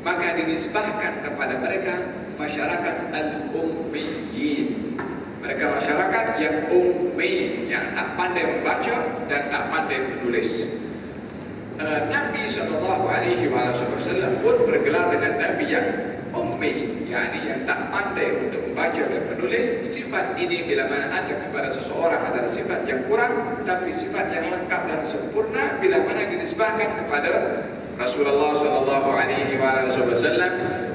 maka dinisbahkan kepada mereka masyarakat al-ummiyin. Mereka masyarakat yang ummi, yang tak pandai membaca dan tak pandai menulis. Nabi SAW pun bergelar dengan Nabi yang ummi, yakni yang tak pandai untuk membaca dan menulis. Sifat ini bila mana ada kepada seseorang adalah sifat yang kurang, tapi sifat yang lengkap dan sempurna bila mana dinisbahkan kepada Rasulullah SAW.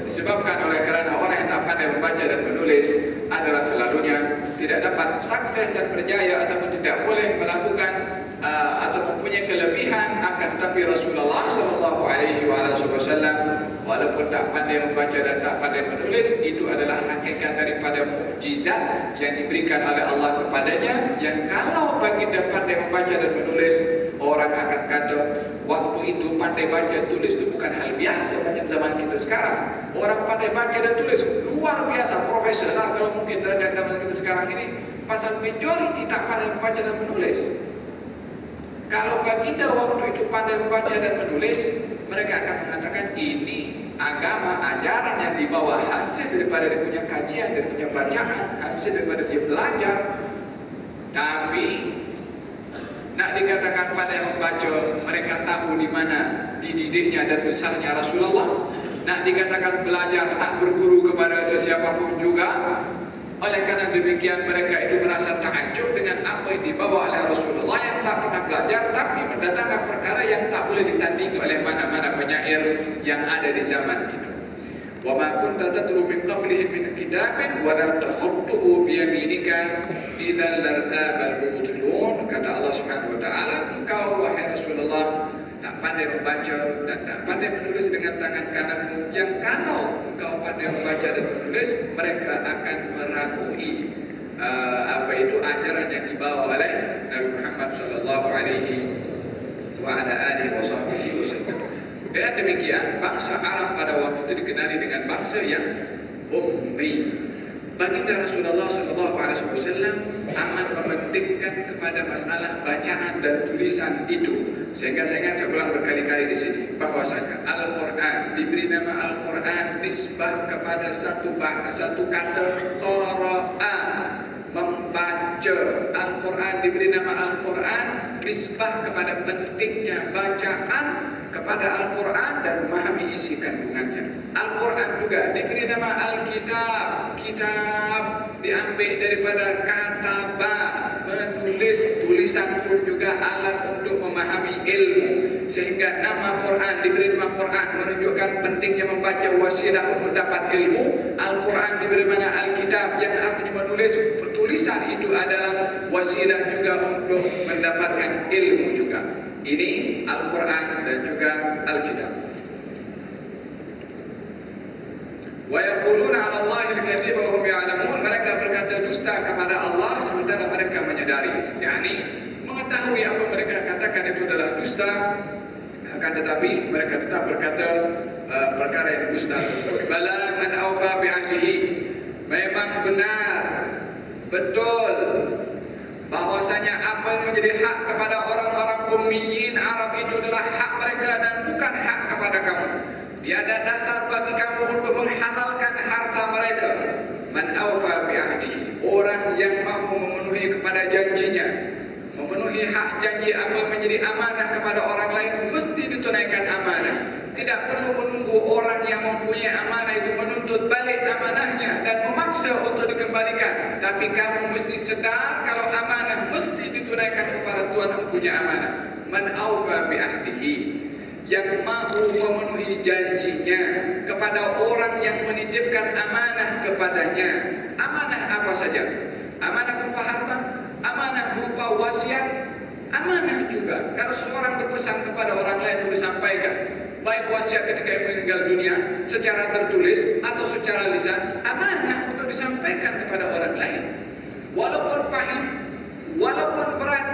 Disebabkan oleh kerana orang yang tak pandai membaca dan menulis adalah selalunya tidak dapat sukses dan berjaya ataupun tidak boleh melakukan atau mempunyai kelebihan. Akan tetapi Rasulullah SAW walaupun tak pandai membaca dan tak pandai menulis, itu adalah hakikat daripada mukjizat yang diberikan oleh Allah kepadanya, yang kalau baginda pandai membaca dan menulis, orang akan kata waktu itu pandai baca tulis itu bukan hal biasa macam zaman kita sekarang. Orang pandai baca dan tulis luar biasa, profesional kalau mungkin dalam zaman kita sekarang ini. Pasal majoriti tak pandai membaca dan menulis. Kalau baginda waktu itu pandai membaca dan menulis, mereka akan mengatakan ini agama, ajaran yang dibawa hasil daripada dia punya kajian, dia punya bacaan, hasil daripada dia belajar. Tapi nak dikatakan pandai membaca, mereka tahu di mana dididiknya dan besarnya Rasulullah. Nak dikatakan belajar, tak berguru kepada sesiapa pun juga. Oleh kerana demikian mereka itu merasa takjub dengan apa yang dibawa oleh Rasulullah yang tak pernah belajar, tapi mendatangkan perkara yang tak boleh ditandingi oleh mana-mana penyair yang ada di zaman itu. Wa ma kunta tatlu min qablihi min kitabin wa lam takhutuhu bi yaminika idzal lartabal mubtilun. Kata Allah Subhanahu wa taala, engkau wahai Rasulullah tak pandai membaca dan tak pandai menulis dengan tangan kananmu, yang kalau engkau pandai membaca dan menulis, mereka akan meragui ajaran yang dibawa oleh Nabi Muhammad sallallahu alaihi wasallam. Dengan demikian, bangsa Arab pada waktu itu dikenali dengan bangsa yang ummi. Baginda Rasulullah SAW amat mementingkan kepada masalah bacaan dan tulisan itu. Sehingga saya ingat saya ulang berkali-kali di sini bahwasanya Al-Quran diberi nama Al-Quran nisbah kepada satu kata qara'a, membaca. Al-Quran diberi nama Al-Quran nisbah kepada pentingnya bacaan kepada Al-Quran dan memahami isi kandungannya. Al-Quran juga diberi nama Al-Kitab. Kitab diambil daripada kata ba, menulis. Tulisan pun juga alat untuk memahami ilmu. Sehingga nama Quran diberi nama Quran menunjukkan pentingnya membaca, wasilah untuk mendapat ilmu. Al-Quran diberi nama Al-Kitab yang artinya menulis. Tulisan itu adalah wasilah juga untuk mendapatkan ilmu juga. Ini Al-Quran dan juga Al-Kitab. Wa yaquluna 'ala Allahi al-kadhiba wa hum ya'lamun. Mereka berkata dusta kepada Allah sementara mereka menyadari, yakni mengetahui apa mereka katakan itu adalah dusta, akan tetapi mereka tetap berkata perkara yang dusta tersebut. Bala man awfa bi'ahdihi. Memang benar, betul bahwasanya apa yang menjadi hak kepada orang-orang ummiyin Arab itu adalah hak mereka dan bukan hak kepada kamu. Tiada dasar bagi kamu untuk menghalalkan harta mereka. Man awfa bi'ahdihi, orang yang mahu memenuhi kepada janjinya, memenuhi hak janji apa yang menjadi amanah kepada orang lain, mesti ditunaikan amanah. Tidak perlu menunggu orang yang mempunyai amanah itu menuntut balik amanahnya dan memaksa untuk dikembalikan. Tapi kamu mesti sedar kalau amanah mesti ditunaikan kepada Tuhan yang punya amanah. Man awfa bi'ahdihi, yang mahu memenuhi janjinya kepada orang yang menitipkan amanah kepadanya. Amanah apa saja? Amanah berupa harta, amanah berupa wasiat, amanah juga kalau seorang berpesan kepada orang lain untuk disampaikan, baik wasiat ketika ia meninggal dunia secara tertulis atau secara lisan, amanah untuk disampaikan kepada orang lain. Walaupun pahit, walaupun berat,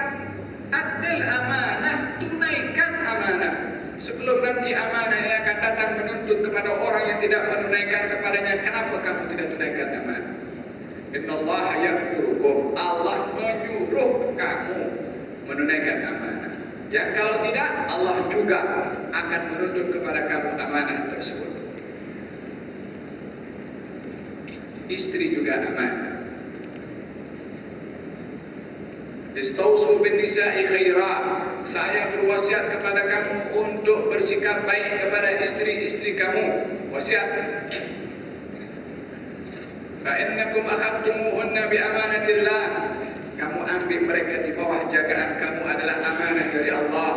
adil amanah, tunaikan amanah. Sebelum nanti amanah yang akan datang menuntut kepada orang yang tidak menunaikan kepadanya, kenapa kamu tidak tunaikan amanah? Innallaha ya'murukum, Allah menyuruh kamu menunaikan amanah. Yang kalau tidak, Allah juga akan menuntut kepada kamu amanah tersebut. istri juga amanah. Istausu bin nisa'i khaira. Saya berwasiat kepada kamu untuk bersikap baik kepada istri-istri kamu. Wasiat. Fa innakum akhadtumuhunna bi amanatillah. Kamu ambil mereka di bawah jagaan kamu adalah amanah dari Allah.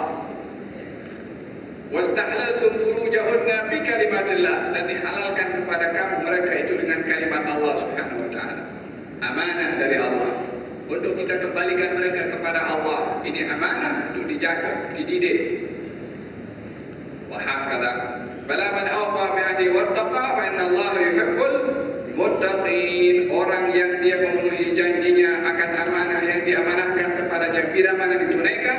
Wastahlaltum furujahunna bi kalimatillah, dan dihalalkan kepada kamu mereka itu dengan kalimat Allah Subhanahu wa taala. Amanah dari Allah. Untuk kita kembalikan mereka kepada Allah. Ini amanah untuk dijaga, dididik. Wa hakadha. Bala man awfa bi ahdi wattaqa fa inna Allah yuhibbul muttaqin. Orang yang dia memenuhi janjinya akan amanah yang diamanahkan kepadanya bila mana ditunaikan,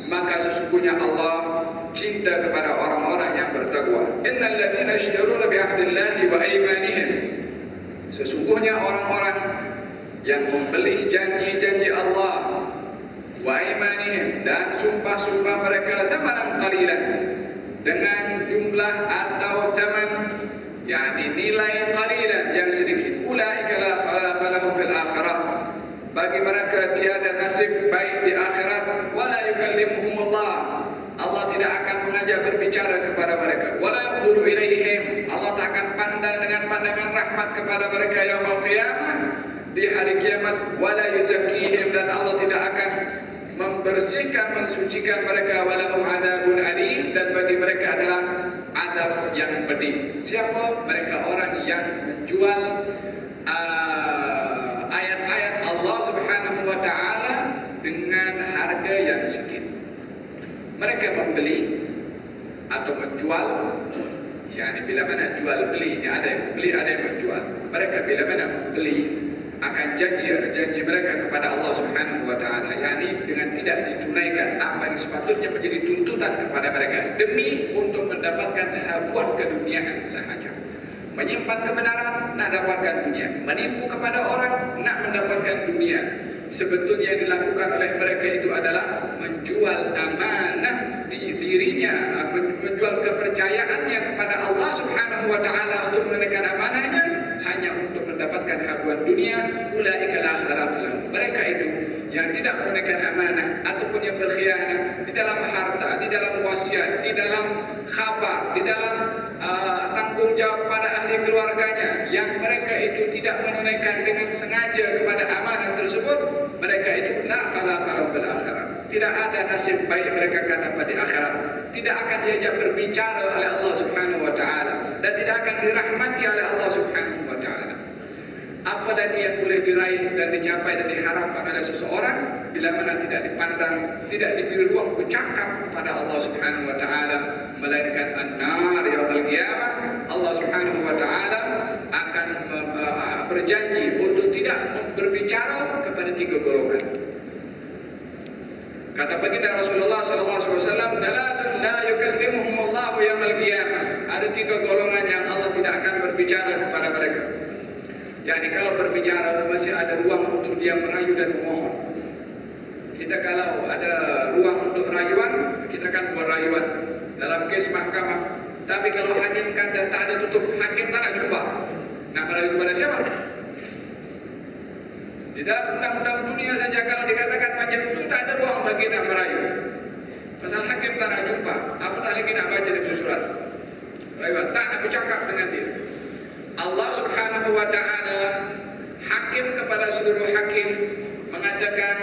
maka sesungguhnya Allah cinta kepada orang-orang yang bertakwa. Innal ladzina yashtaruna bi ahdillahi wa aymanihim. Sesungguhnya orang-orang yang membeli janji-janji Allah wa imanihim, dan sumpah-sumpah mereka zamanan qalilan, dengan jumlah atau zaman yakni nilai qalilan yang sedikit. Ulaika la khalaqa lahum fil akhirah. Bagi mereka tiada nasib baik di akhirat. Wala yukallimuhumullah. Allah tidak akan mengajak berbicara kepada mereka. Wala yanzuru ilaihim. Allah tak akan pandang dengan pandangan rahmat kepada mereka yaumul qiyamah, di hari kiamat. Wala yuzakkihim, dan Allah tidak akan membersihkan, mensucikan mereka. Walahum adzabun alim, dan bagi mereka adalah azab yang pedih. Siapa mereka? Orang yang menjual ayat-ayat Allah Subhanahu wa taala dengan harga yang sedikit. Mereka membeli atau menjual, yakni bila mana jual beli, ini ada yang membeli, ada yang menjual. Mereka bila mana membeli akan janji mereka kepada Allah Subhanahu wa taala, yakni dengan tidak ditunaikan apa yang sepatutnya menjadi tuntutan kepada mereka, demi untuk mendapatkan habuan keduniaan sahaja. Menyimpan kebenaran nak dapatkan dunia, menipu kepada orang nak mendapatkan dunia. Sebetulnya yang dilakukan oleh mereka itu adalah menjual amanah dirinya, menjual kepercayaannya kepada Allah Subhanahu wa taala untuk menunaikan amanahnya hanya untuk mendapatkan habuan dunia. Ulaika la khalaqa lahum. Mereka itu yang tidak menunaikan amanah ataupun yang berkhianat di dalam harta, di dalam wasiat, di dalam khabar, di dalam tanggung jawab pada ahli keluarganya, yang mereka itu tidak menunaikan dengan sengaja kepada amanah tersebut, mereka itu la khalaqa lahum fil akhirah. Tidak ada nasib baik mereka akan dapat di akhirat. Tidak akan diajak berbicara oleh Allah Subhanahu wa taala, dan tidak akan dirahmati oleh Allah Subhanahu wa taala. Apa lagi yang boleh diraih dan dicapai dan diharapkan oleh seseorang bila mana tidak dipandang, tidak diberi ruang bercakap kepada Allah Subhanahu wa taala, melainkan an-nar yaumil qiyamah. Allah Subhanahu wa taala akan berjanji untuk tidak berbicara kepada tiga golongan. Kata baginda Rasulullah sallallahu alaihi wasallam, "Salatun la yukallimuhumullahu yaumil qiyamah." Ada tiga golongan yang Allah tidak akan berbicara kepada mereka. Yani kalau berbicara masih ada ruang untuk dia merayu dan memohon. Kita kalau ada ruang untuk rayuan, kita akan buat rayuan dalam kes mahkamah. Tapi kalau hakim kata tak ada tutup, hakim tak nak jumpa. Nak merayu kepada siapa? Di dalam undang-undang dunia saja kalau dikatakan macam itu, tak ada ruang bagi nak merayu. Pasal hakim tak nak jumpa, apatah lagi nak baca di surat rayuan, tak nak bercakap dengan dia. Allah Subhanahu wa taala hakim kepada seluruh hakim mengatakan,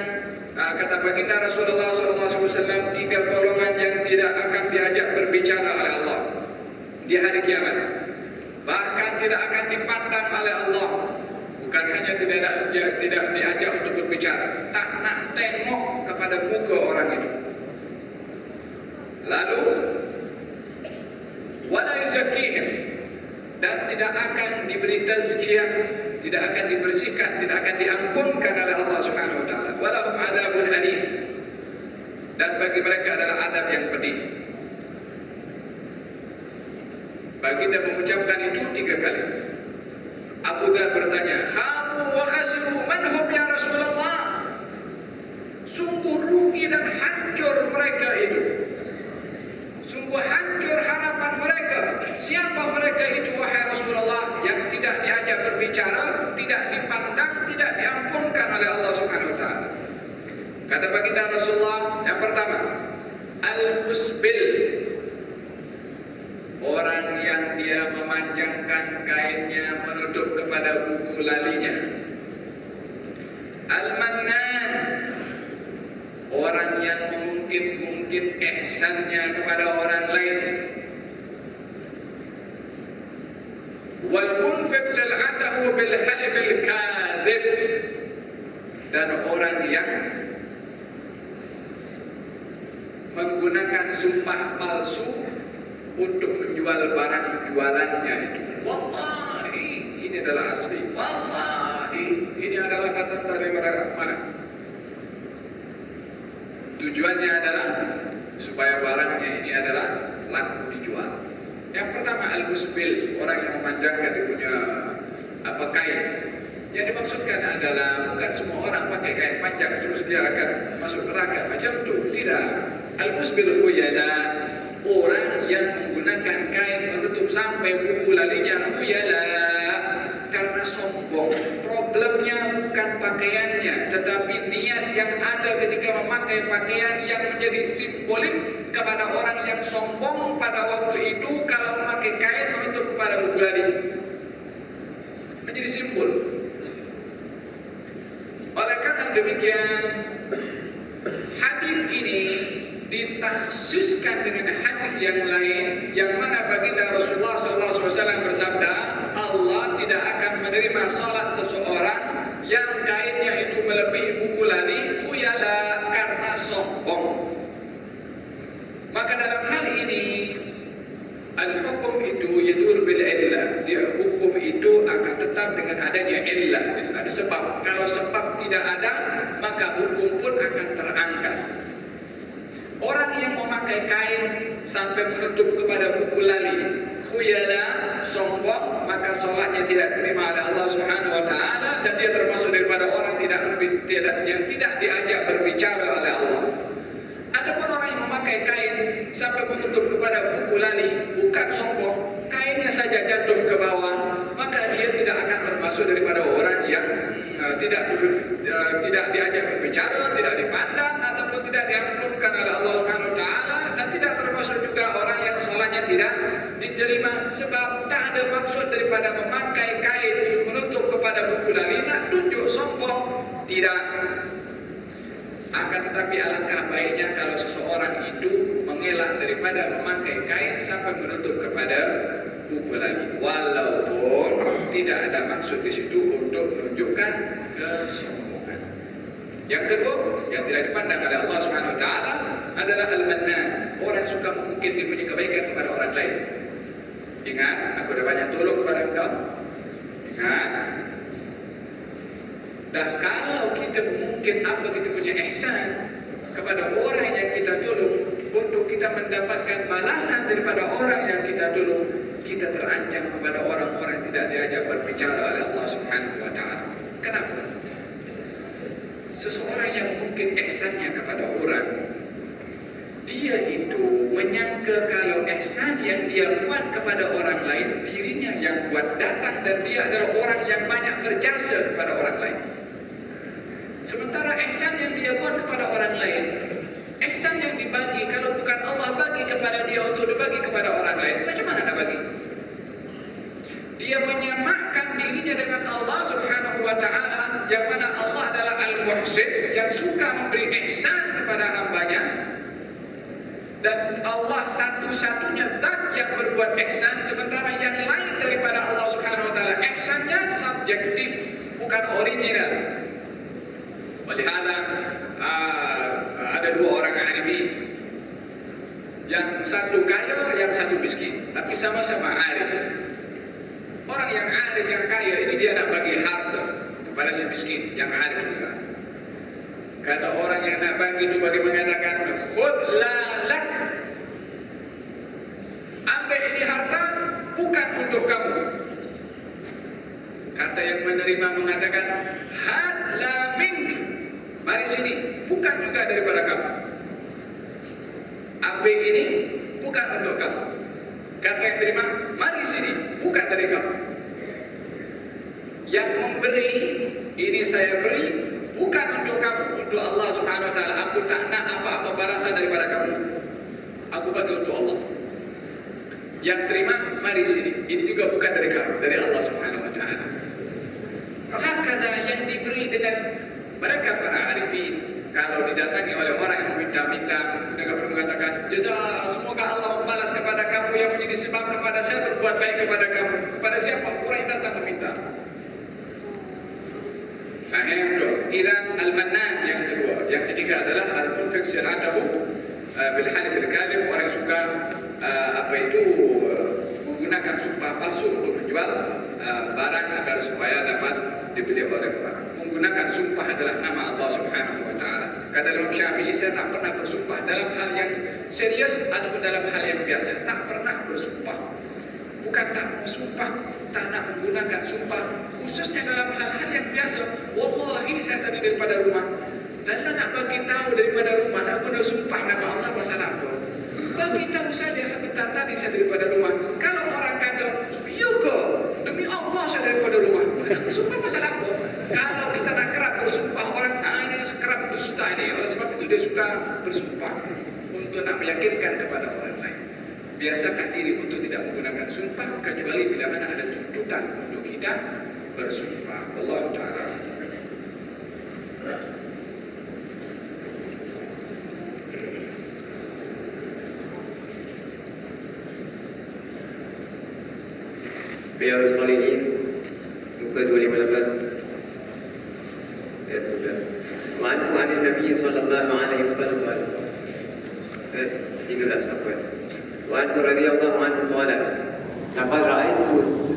kata baginda Rasulullah sallallahu alaihi wasallam, tiga golongan yang tidak akan diajak berbicara oleh Allah di hari kiamat, bahkan tidak akan dipandang oleh Allah. Bukan hanya tidak diajak untuk berbicara, tak nak tengok kepada muka orang itu. Lalu wala yuzakkihim, dan tidak akan diberi tazkiyah, tidak akan dibersihkan, tidak akan diampunkan oleh Allah Subhanahu wa taala. Walahum adzabun alim, dan bagi mereka adalah adab yang pedih. Baginda mengucapkan itu 3 kali. Abu Dhar bertanya, "Khabu wa khasiru man hum ya Rasulullah?" Sungguh rugi dan hancur mereka itu. Sungguh hancur harapan mereka. Siapa mereka itu wahai Rasulullah yang tidak diajak diajak berbicara, tidak dipandang, tidak diampunkan oleh Allah Subhanahu wa taala. Kata baginda Rasulullah, yang pertama, al-musbil, orang yang dia memanjangkan kainnya menutup kepada buku lalinya. Al-mannan, orang yang mengungkit-ungkit ihsannya kepada orang lain. Wal munfiq sil'atahu bil halifil kadhib, dan orang yang menggunakan sumpah palsu untuk menjual barang jualannya itu. Wallahi ini adalah asli, wallahi ini adalah kata dari mana? Tujuannya adalah supaya barangnya ini adalah laku dijual. Yang pertama al-musbil, orang yang memanjangkan dia punya kain. Yang dimaksudkan adalah bukan semua orang pakai kain panjang terus dia akan masuk neraka, macam itu tidak. Al-musbil khuyala, orang yang menggunakan kain menutup sampai buku lalinya, khuyala, karena sombong. Problemnya bukan pakaiannya, tetapi niat yang ada ketika memakai pakaian yang menjadi simbolik kepada orang yang sombong pada waktu itu kalau memakai kain menutup kepada buku lali. Menjadi simbol. Oleh karena demikian, hadis ini ditakhsiskan dengan hadis yang lain, yang mana baginda Rasulullah SAW bersabda, Allah tidak akan menerima salat seseorang yang kainnya itu melebihi buku lali, khuyala, karena sombong. Maka dalam hal ini al-hukum itu yadur bil illah, hukum itu akan tetap dengan adanya illah, ada sebab. Kalau sebab tidak ada, maka hukum pun akan terangkat. Orang yang memakai kain sampai menutup kepada buku lali, khuyala, sombong, maka sholatnya tidak diterima oleh Allah Subhanahu wa taala, dan dia termasuk daripada orang yang tidak diajak berbicara oleh Allah. Adapun orang yang memakai kain sampai menutup kepada buku lali, bukan sombong, kainnya saja jatuh ke bawah, maka dia tidak akan termasuk daripada orang yang tidak diajak berbicara, tidak dipandang, ataupun tidak diampunkan oleh Allah Subhanahu wa taala, dan tidak termasuk juga orang yang sholatnya tidak diterima. Sebab tak ada maksud daripada memakai kain menutup kepada buku lali nak tunjuk sombong, tidak. Akan tetapi alangkah baiknya kalau seseorang itu mengelak daripada memakai kain sampai menutup kepada buku lali, walaupun tidak ada maksud di situ untuk menunjukkan kesombongan. Yang kedua, yang tidak dipandang oleh Allah Subhanahu wa taala adalah al-mannan, orang yang suka mengungkit dia punya kebaikan kepada orang lain. Ingat, aku dah banyak tolong kepada engkau. Ingat. Dah kalau kita mungkin apa kita punya ihsan kepada orang yang kita tolong, untuk kita mendapatkan balasan daripada orang yang kita tolong, kita terancam kepada orang-orang yang tidak diajak berbicara oleh Allah Subhanahu wa taala. Kenapa? Seseorang yang mungkin ihsannya kepada orang, dia itu menyangka kalau ihsan yang dia buat kepada orang lain, dirinya yang buat datang, dan dia adalah orang yang banyak berjasa kepada orang lain. Sementara ihsan yang dia buat kepada orang lain, ihsan yang dibagi, kalau bukan Allah bagi kepada dia untuk dibagi kepada orang lain, macam mana nak bagi? Dia menyamakan dirinya dengan Allah Subhanahu wa taala, yang mana Allah adalah Al-Muhsin, yang suka memberi ihsan kepada hambanya, dan Allah satu-satunya zat yang berbuat ihsan, sementara yang lain daripada Allah Subhanahu wa taala ihsannya subjektif, bukan original. Walihada ada dua orang arifin, yang satu kaya, yang satu miskin, tapi sama-sama arif. Orang yang arif, yang kaya ini dia nak bagi harta kepada si miskin, yang arif juga. Kata orang yang nak bagi itu bagi mengatakan, khudh la lak, ambil ini harta bukan untuk kamu. Kata yang menerima mengatakan, had la mink, mari sini, bukan juga daripada kamu. Ambil ini bukan untuk kamu. Kata yang terima, mari sini, bukan dari kamu. Yang memberi, ini saya beri bukan untuk kamu, untuk Allah Subhanahu wa taala. Aku tak nak apa-apa balasan daripada kamu. Aku bagi untuk Allah. Yang terima, mari sini. Ini juga bukan dari kamu, dari Allah Subhanahu wa taala. Hakada yang diberi dengan mereka para arifin. Kalau didatangi oleh orang yang meminta-minta, mereka mengatakan, jazaa, semoga Allah membalas kepada kamu yang menjadi sebab kepada saya berbuat baik kepada kamu. Kepada siapa? Orang yang datang meminta. Faham tu? Idan al-mannan yang kedua. Yang ketiga adalah al-munfiq sir'atahu bil halif al-kadhib. Orang yang suka menggunakan sumpah palsu untuk menjual barang agar supaya dapat dibeli oleh orang. Menggunakan sumpah adalah nama Allah Subhanahu wa taala. Kata Imam Syafi'i, saya tak pernah bersumpah dalam hal yang serius ataupun dalam hal yang biasa. Tak pernah bersumpah. Bukan tak bersumpah, tak nak menggunakan sumpah, khususnya dalam hal-hal yang biasa. Wallahi saya tadi daripada rumah, dan nak bagi tahu daripada rumah, nak guna sumpah nama Allah pasal apa? Bagi tahu saja sebentar tadi saya daripada rumah. Kalau orang kata, you go, demi Allah saya daripada rumah, nak bersumpah pasal apa? Kalau kita nak kerap bersumpah, orang ini kerap berdusta ini. Oleh sebab itu dia suka bersumpah untuk nak meyakinkan kepada orang lain. Biasakan diri untuk tidak menggunakan sumpah kecuali bila mana ada tuntutan untuk kita bersumpah. Allah Ta'ala. Riyadhus Shalihin muka 258 ayat 12. Ma'an Nabi sallallahu alaihi wasallam ayat 13 sampai. وعنه رضي الله عنه قال لقد رأيت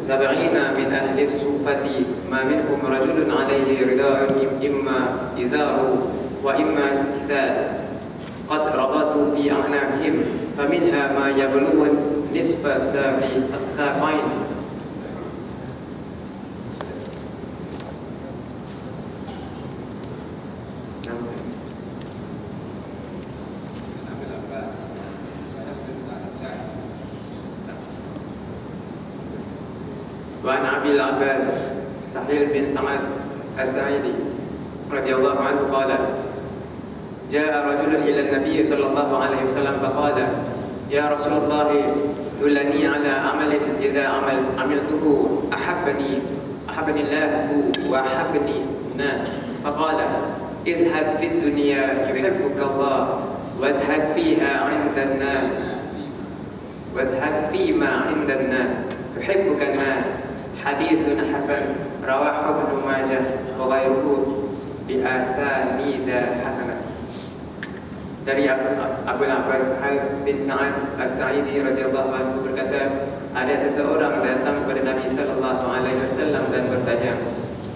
70 من أهل الصوفة ما منهم رجل عليه رداء إما إزار وإما كساء قد ربطوا في أعناقهم فمنها ما يبلغ نصف ساقين وعن أبي العباس سهيل بن سعد الساعدي رضي الله عنه قال جاء رجل إلى النبي صلى الله عليه وسلم فقال يا رسول الله دلني على عمل إذا عملته أحبني الله وأحبني الناس فقال اذهب في الدنيا يحبك الله واذهب فيها عند الناس واذهب فيما عند الناس يحبك الناس حديث حسن رواه ابن ماجه وغيره بأسانيد حسنة. Dari Abu Abbas Sahal bin Sa'ad As-Sa'idi radhiyallahu anhu berkata, ada seseorang datang kepada Nabi sallallahu alaihi wasallam dan bertanya,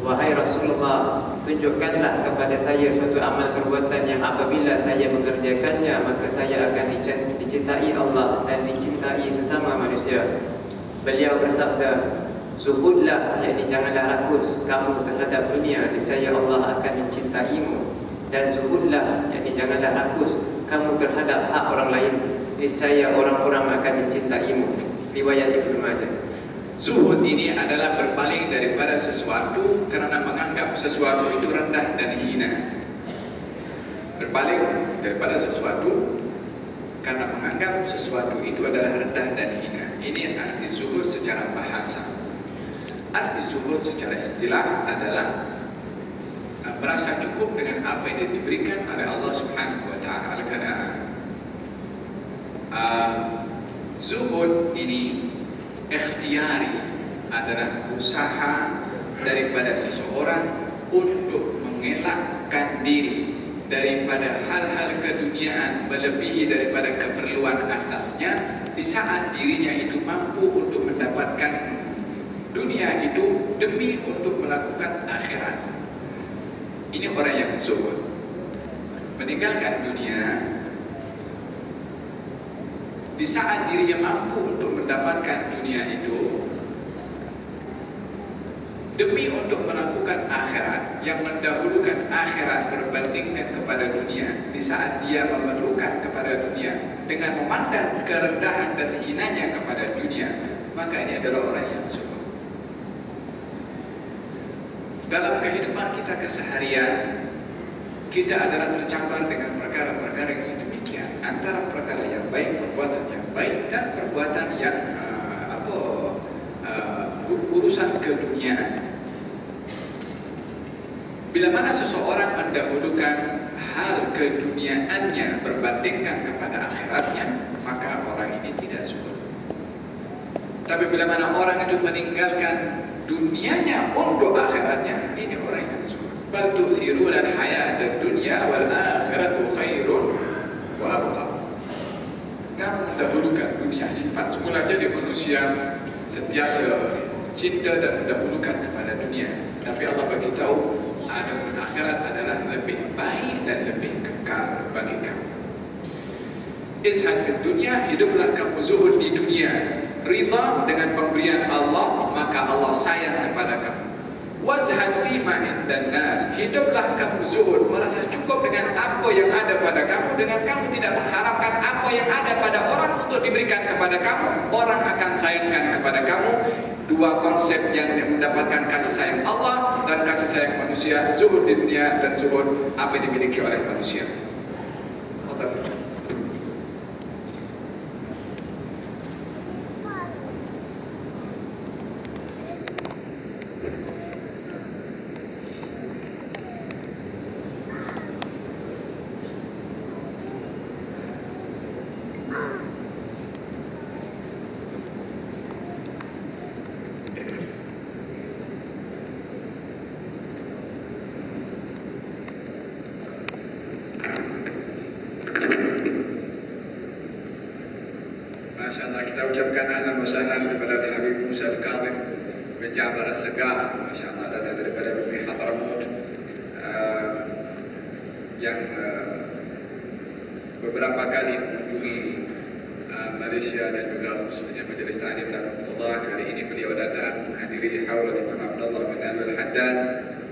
wahai Rasulullah, tunjukkanlah kepada saya suatu amal perbuatan yang apabila saya mengerjakannya maka saya akan dicintai Allah dan dicintai sesama manusia. Beliau bersabda, zuhudlah, yakni janganlah rakus kamu terhadap dunia, niscaya Allah akan mencintaimu. Dan zuhudlah, yakni janganlah rakus kamu terhadap hak orang lain, niscaya orang-orang akan mencintaimu. Riwayat Ibnu Majah. Zuhud ini adalah berpaling daripada sesuatu kerana menganggap sesuatu itu rendah dan hina. Berpaling daripada sesuatu karena menganggap sesuatu itu adalah rendah dan hina. Ini arti zuhud secara bahasa. Arti zuhud secara istilah adalah merasa cukup dengan apa yang diberikan oleh Allah Subhanahu wa taala. Zuhud ini ikhtiari, adalah usaha daripada seseorang untuk mengelakkan diri daripada hal-hal keduniaan melebihi daripada keperluan asasnya di saat dirinya itu mampu untuk mendapatkan dunia itu demi untuk melakukan akhirat. Ini orang yang zuhud, meninggalkan dunia di saat dirinya mampu untuk mendapatkan dunia itu demi untuk melakukan akhirat, yang mendahulukan akhirat berbandingkan kepada dunia di saat dia memerlukan kepada dunia dengan memandang kerendahan dan hinanya kepada dunia, maka ini adalah orang yang zuhud. dalam kehidupan kita keseharian, kita adalah tercampur dengan perkara-perkara yang sedemikian. Antara perkara yang baik, perbuatan yang baik, dan perbuatan yang urusan keduniaan. Bila mana seseorang mendahulukan hal keduniaannya berbandingkan kepada akhiratnya, maka orang ini tidak zuhud. Tapi bila mana orang itu meninggalkan dunianya untuk akhiratnya, ini orang yang zuhud. Bal tu'thiruna al-hayata ad-dunya wal akhiratu khairun wa abqa. Kamu mendahulukan dunia, sifat semula jadi manusia sentiasa cinta dan mendahulukan kepada dunia. Tapi Allah bagi tahu, adapun akhirat adalah lebih baik dan lebih kekal bagi kamu. Izhad fid dunya, hiduplah kamu zuhud di dunia. Ridha dengan pemberian Allah, maka Allah sayang kepada kamu. Wazhad fima indan nas, hiduplah kamu zuhud, merasa cukup dengan apa yang ada pada kamu, dengan kamu tidak mengharapkan apa yang ada pada orang untuk diberikan kepada kamu. Orang akan sayangkan kepada kamu. Dua konsep yang mendapatkan kasih sayang Allah dan kasih sayang manusia, zuhud di dunia dan zuhud apa yang dimiliki oleh manusia. Masyaallah, kita ucapkan ahlan wa sahlan kepada Habib Musa Al-Kadhim bin Ja'far As-Sagaf, masyaallah, datang daripada Bumi Hadramaut, yang beberapa kali mengunjungi Malaysia dan juga khususnya Majlis Ta'lim Darul Muqtadah. Kali ini beliau datang menghadiri haul Imam Abdullah bin Al-Haddad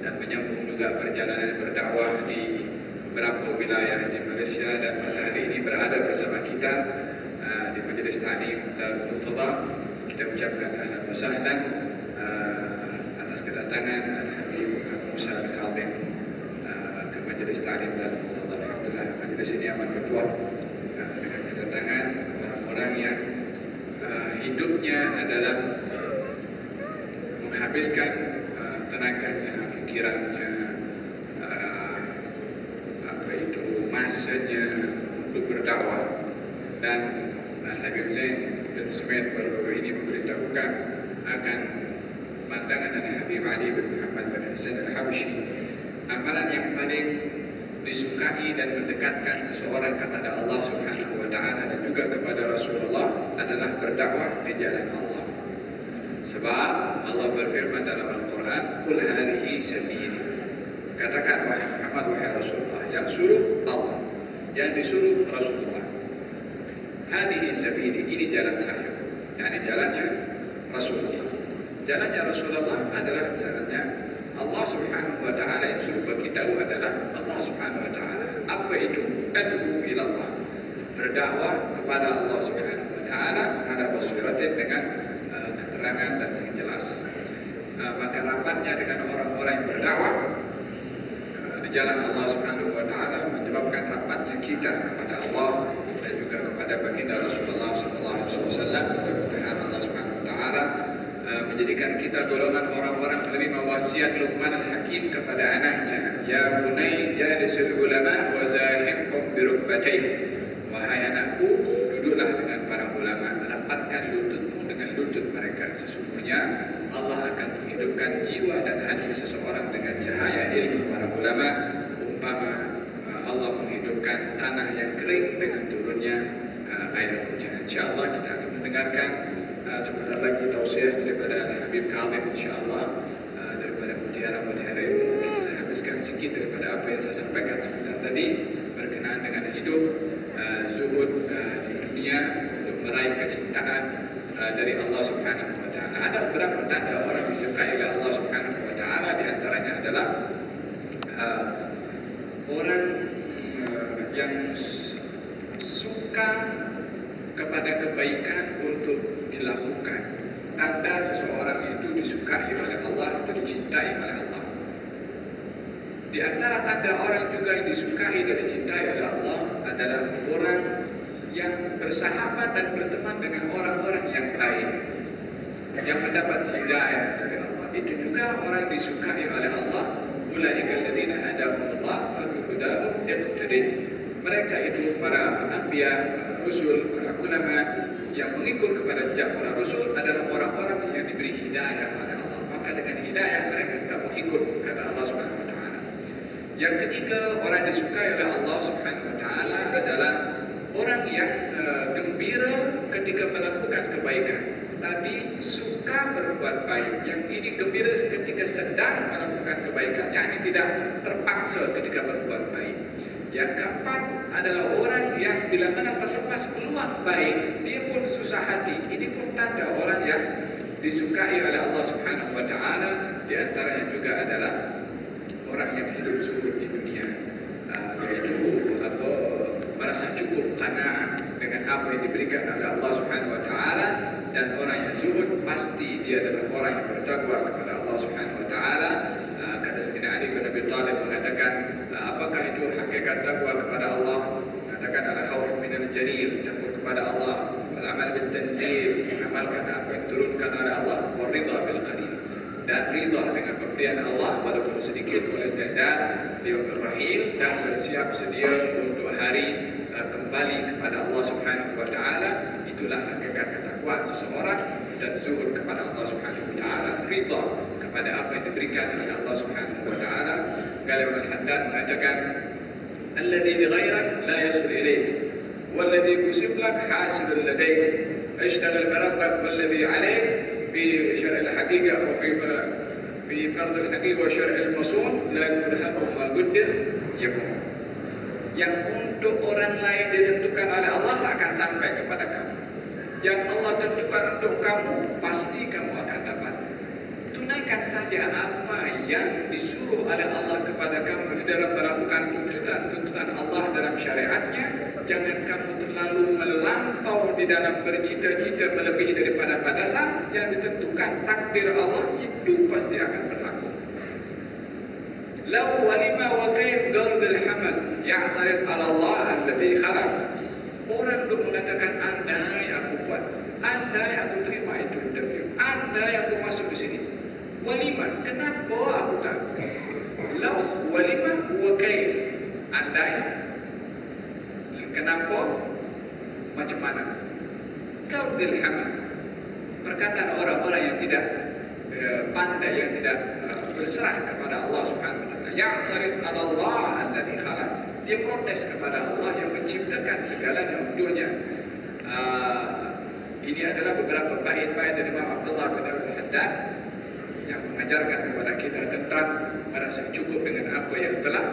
dan menyambung juga perjalanan berdakwah di beberapa wilayah di Malaysia, dan pada hari ini berada bersama kita di Majlis Ta'lim Darul Muqtadah. Kita ucapkan ahlan wa sahlan atas kedatangan Habib Musa Al-Kadhim ke Majlis Ta'lim Darul Muqtadah. Alhamdulillah, majlis ini amat bertuah dengan kedatangan orang-orang yang hidupnya adalah menghabiskan tenaganya, pikirannya, masanya untuk berdakwah. Dan Habib Zain bin Sumait baru-baru ini memberitahukan akan pandangan Habib Ali bin Muhammad bin Hasan Al-Habsyi, amalan yang paling disukai dan mendekatkan seseorang kepada Allah Subhanahu wa Ta'ala dan juga kepada Rasulullah adalah berdakwah di jalan Allah. Sebab Allah berfirman dalam Al-Quran, "Qul hadhihi sabili." Katakan wahai Muhammad, wahai Rasulullah, yang suruh Allah, yang disuruh Rasulullah. Hadhihi sabili, ini jalan saya, yakni jalannya Rasulullah. Jalannya Rasulullah adalah jalannya Allah Subhanahu wa Ta'ala. Yang suruh bagi tahu adalah Allah Subhanahu wa Ta'ala. Apa itu? Ad'u ila Allah, berdakwah kepada Allah Subhanahu wa Ta'ala ala basiratin, dengan keterangan dan yang jelas. Maka rapatnya dengan orang-orang yang berdakwah di jalan Allah Subhanahu wa Ta'ala menyebabkan rapatnya kita kepada Allah dan juga kepada baginda Rasulullah sallallahu alaihi wasallam. Mudah-mudahan Allah Subhanahu wa Ta'ala menjadikan kita golongan orang-orang menerima wasiat Luqman Al-Hakim kepada anaknya, "Ya bunai jalisul ulama wa zahimhum bi rukbatain." Wahai anakku, duduklah dengan para ulama, rapatkan lututmu dengan lutut mereka. Sesungguhnya Allah akan menghidupkan jiwa dan hati seseorang dengan cahaya ilmu para ulama, umpama Allah menghidupkan tanah yang kering dengan turunnya air hujan. InsyaAllah kita akan mendengarkan sebentar lagi tausiah daripada Habib Kadhim, insyaAllah, daripada mutiara-mutiara ilmu. Kita habiskan sedikit daripada apa yang saya sampaikan sebentar tadi berkenaan dengan hidup zuhud di dunia untuk meraih kecintaan dari Allah Subhanahu wa Ta'ala. Ada beberapa tanda orang disukai oleh Allah Subhanahu wa Ta'ala. Di antaranya adalah orang yang suka kepada kebaikan untuk dilakukan. Tanda seseorang itu disukai oleh Allah, itu dicintai oleh Allah. Di antara tanda orang juga yang disukai dan dicintai oleh Allah adalah orang yang bersahabat dan berteman dengan orang-orang yang baik, yang mendapat hidayah dari Allah. Itu juga orang yang disukai oleh Allah. Ulaika alladziina hadahumullah fa bihudahum iqtadih. Mereka itu para anbiya, para rasul, para ulama yang mengikut kepada jejak para rasul adalah orang-orang yang diberi hidayah oleh Allah. Maka dengan hidayah mereka tidak mengikut kata Allah Subhanahu wa taala. Yang ketiga, orang disukai oleh Allah Subhanahu wa taala adalah orang yang gembira ketika melakukan kebaikan. Tadi suka berbuat baik, yang ini gembira ketika sedang melakukan kebaikan, yakni tidak terpaksa ketika berbuat baik. Yang keempat adalah orang yang bila mana terlepas peluang baik, dia pun susah hati. Ini pun tanda orang yang disukai oleh Allah Subhanahu wa taala. Di antaranya juga adalah orang yang hidup zuhud di dunia, yaitu merasa cukup qanaah dengan apa yang diberikan oleh Allah Subhanahu wa taala. Dan orang yang zuhud pasti dia adalah orang yang bertakwa kepada Allah Subhanahu wa taala. Kata Sayyidina Ali bin Abi Thalib mengatakan, apakah itu hakikat takwa kepada Allah? Katakan al khauf minal jalil, takut kepada Allah, wal amal bil tanzil, mengamalkan apa yang turunkan oleh Allah, wa ridha bil qalil, dan ridha dengan pemberian Allah walaupun sedikit, wal istidad li yaumil rahil, dan bersiap sedia untuk hari kembali kepada Allah Subhanahu wa taala. Itulah hakikat ketakwaan seseorang, dan zuhud kepada Allah Subhanahu wa taala, ridha kepada apa yang diberikan oleh Allah Subhanahu wa taala. Kalau Al-Haddad mengatakan, alladzi li ghairak la yasul ilaik, walladzi yusib lak hasilul ladaik, ishtaghal birabbak walladzi alaik fi syar' al-haqiqah wa fi fard al-haqiqah wa syar' al-masun la yakun haqqu ma qaddir yakun. Yang untuk orang lain ditentukan oleh Allah tak akan sampai kepada kamu. Yang Allah tentukan untuk kamu pasti kamu akan dapat. Tunaikan saja apa yang disuruh oleh Allah kepada kamu di dalam melakukan tuntutan Allah dalam syariatnya. Jangan kamu terlalu melampau di dalam bercita-cita melebihi daripada batasan yang ditentukan takdir Allah, itu pasti akan berlaku. Lau walima wa kayf gardul hamad ya'tarid ala Allah alladhi khalaq. Orang itu mengatakan, andai aku buat, andai aku terima itu interview, andai aku masuk di sini. Walima, kenapa aku tak? Lau walima wa kayf, andai, kenapa, macam mana? Gardul hamad, perkataan orang-orang yang tidak pandai, yang tidak berserah kepada Allah Subhanahu wa taala. Ya'tarid ala Allah alladhi khalaq, dia protes kepada Allah yang menciptakan segalanya untuknya. Ini adalah beberapa bait-bait dari Imam Abdullah bin Al-Haddad yang mengajarkan kepada kita tentang merasa cukup dengan apa yang telah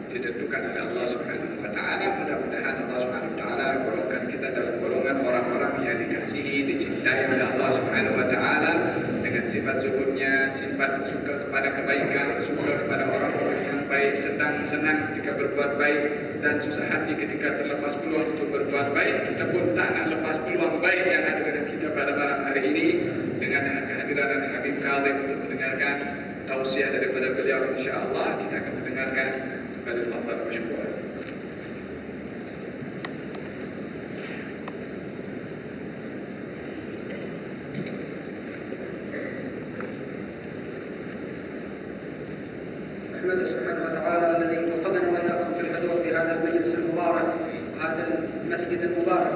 ditentukan oleh Allah Subhanahu wa taala. Mudah-mudahan Allah Subhanahu wa taala golongkan kita dalam golongan orang-orang yang dikasihi, dicintai oleh Allah Subhanahu wa taala dengan sifat zuhudnya, sifat suka kepada kebaikan, suka kepada orang-orang yang baik, senang ketika berbuat baik, dan susah hati ketika terlepas peluang untuk berbuat baik. Kita pun tak nak lepas peluang baik yang ada dengan kita pada malam hari ini dengan kehadiran Habib Khalid untuk mendengarkan tausiah daripada beliau. InsyaAllah kita akan mendengarkan pada Allah bersyukur. نحمده سبحانه وتعالى الذي وفقنا وإياكم في الحضور في هذا المجلس المبارك وهذا المسجد المبارك.